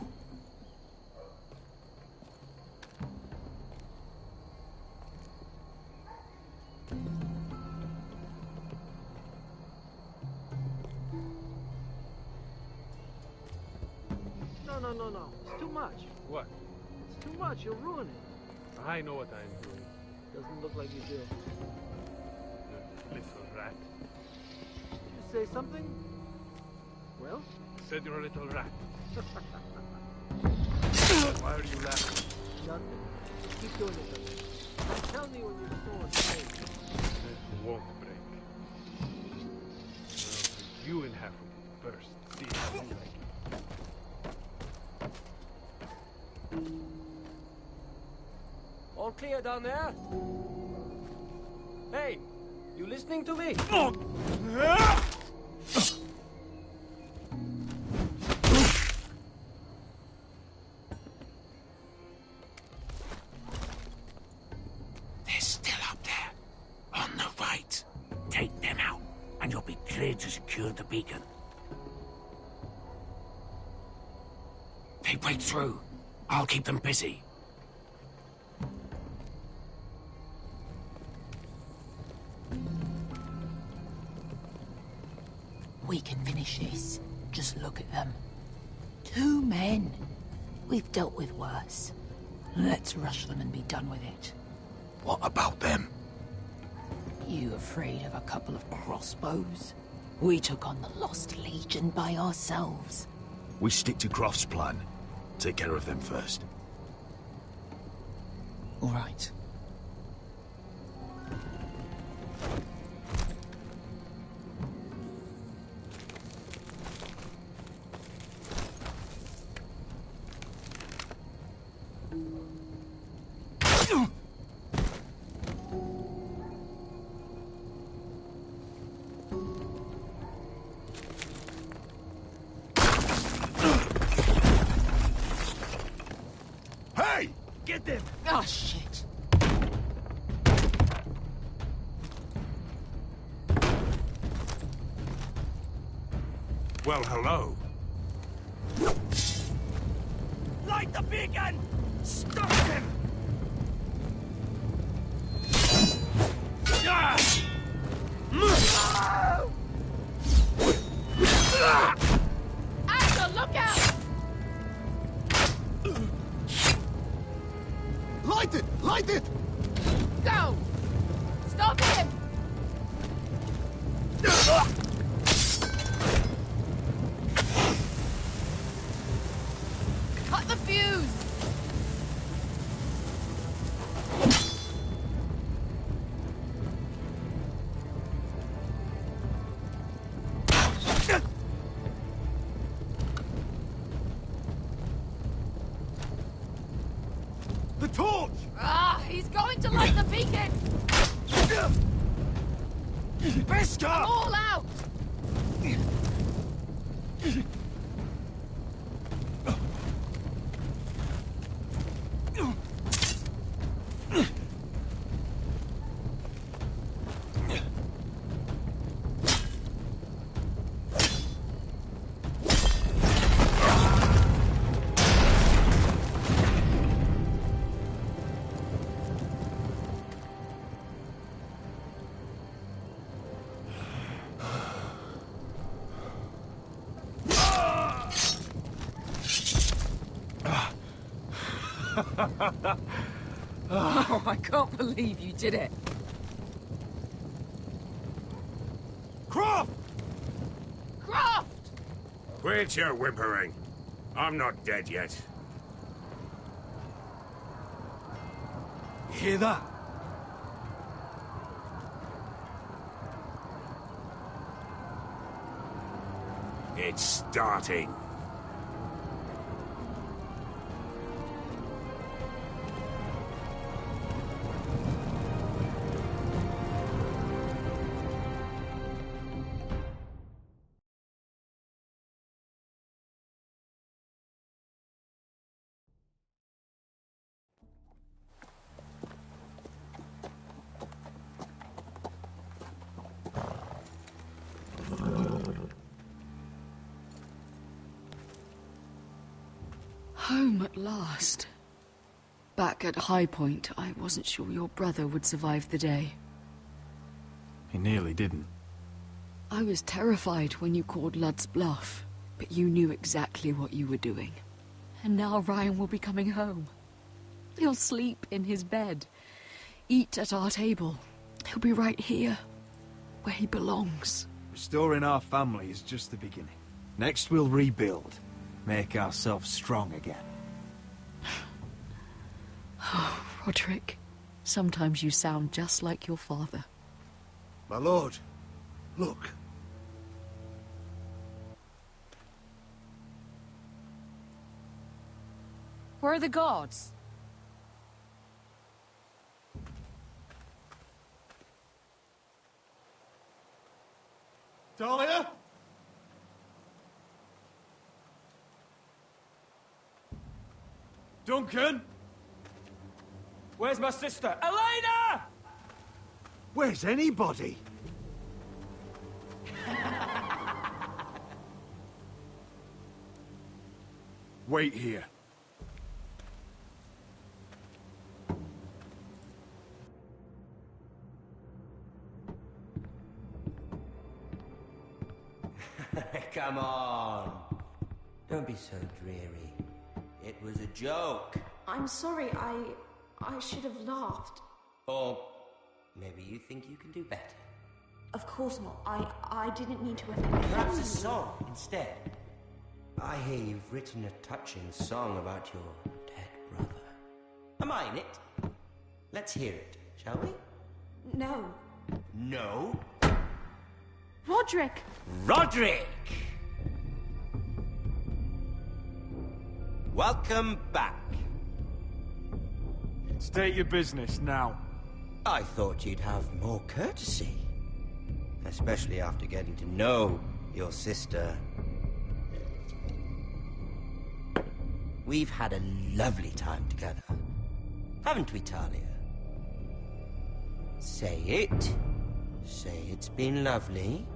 [SPEAKER 17] No. It's too much. What? It's too much, you'll ruin it. I know what I'm doing. Doesn't look like you do. You little rat. Did you say something? Well? I said you're a little rat. Why are you laughing? Nothing. Just keep doing it. Tell me when your sword breaks. It won't break. I'll you in half with it first. See how you like it.
[SPEAKER 6] All clear down there? Hey, you listening to me?
[SPEAKER 14] They're still up there, on the right. Take them out, and you'll be cleared to secure the beacon. They break through. I'll keep them busy.
[SPEAKER 10] We can finish this. Just look at them. 2 men. We've dealt with worse. Let's rush them and be done with it.
[SPEAKER 14] What about them?
[SPEAKER 10] You afraid of a couple of crossbows? We took on the Lost Legion by ourselves.
[SPEAKER 3] We stick to Croft's plan. Take care of them first.
[SPEAKER 10] All right.
[SPEAKER 3] Hey! Get them!
[SPEAKER 10] Ah, shit.
[SPEAKER 14] Well, hello.
[SPEAKER 6] Light the beacon!
[SPEAKER 14] Stop them!
[SPEAKER 10] Asher, look out!
[SPEAKER 15] Light it! Light it!
[SPEAKER 10] Go! Stop him! Cut the fuse!
[SPEAKER 3] The torch!
[SPEAKER 10] Ah, he's going to light the beacon!
[SPEAKER 3] Beskar!
[SPEAKER 10] I'm all out! Oh, I can't believe you did it.
[SPEAKER 3] Croft!
[SPEAKER 10] Croft!
[SPEAKER 14] Quit your whimpering. I'm not dead yet.
[SPEAKER 3] You hear that?
[SPEAKER 14] It's starting.
[SPEAKER 2] Home at last. Back at High Point, I wasn't sure your brother would survive the day.
[SPEAKER 19] He nearly didn't.
[SPEAKER 2] I was terrified when you called Ludd's bluff, but you knew exactly what you were doing. And now Ryan will be coming home. He'll sleep in his bed, eat at our table. He'll be right here, where he belongs.
[SPEAKER 3] Restoring our family is just the beginning. Next we'll rebuild, make ourselves strong again.
[SPEAKER 2] Oh, Roderick, sometimes you sound just like your father.
[SPEAKER 15] My lord, look.
[SPEAKER 2] Where are the guards?
[SPEAKER 15] Talia?
[SPEAKER 3] Duncan?
[SPEAKER 6] Where's my sister? Elena!
[SPEAKER 15] Where's anybody?
[SPEAKER 3] Wait here.
[SPEAKER 11] Come on. Don't be so dreary. It was a joke.
[SPEAKER 16] I'm sorry, I should have laughed.
[SPEAKER 11] Or maybe you think you can do better.
[SPEAKER 16] Of course not. I didn't mean to offend.
[SPEAKER 11] Perhaps a song instead. I hear you've written a touching song about your dead brother. Am I in it? Let's hear it, shall we?
[SPEAKER 16] No.
[SPEAKER 11] No?
[SPEAKER 16] Roderick!
[SPEAKER 11] Roderick! Welcome back.
[SPEAKER 3] State your business now.
[SPEAKER 11] I thought you'd have more courtesy. Especially after getting to know your sister. We've had a lovely time together. Haven't we, Talia? Say it. Say it's been lovely.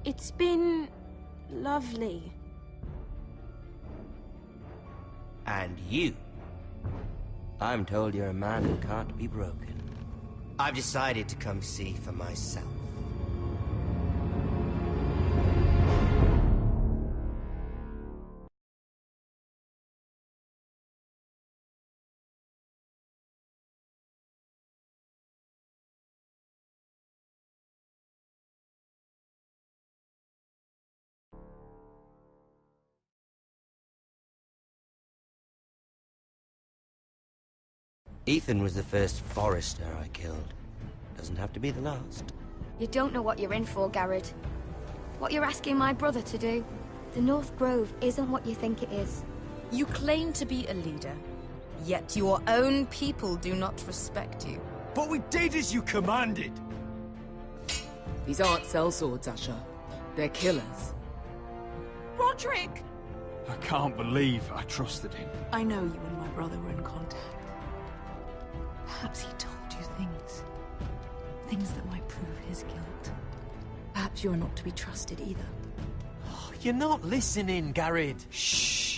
[SPEAKER 16] It's been lovely.
[SPEAKER 11] And you. I'm told you're a man who can't be broken. I've decided to come see for myself. Ethan was the first Forester I killed. Doesn't have to be the last.
[SPEAKER 1] You don't know what you're in for, Garrett. What you're asking my brother to do. The North Grove isn't what you think it is.
[SPEAKER 13] You claim to be a leader, yet your own people do not respect you.
[SPEAKER 3] But we did as you commanded!
[SPEAKER 2] These aren't sellswords, Asher. They're killers.
[SPEAKER 16] Roderick!
[SPEAKER 3] I can't believe I trusted him.
[SPEAKER 2] I know you and my brother were in contact. Perhaps he told you things. Things that might prove his guilt. Perhaps you're not to be trusted either.
[SPEAKER 6] You're not listening, Garrett.
[SPEAKER 3] Shh!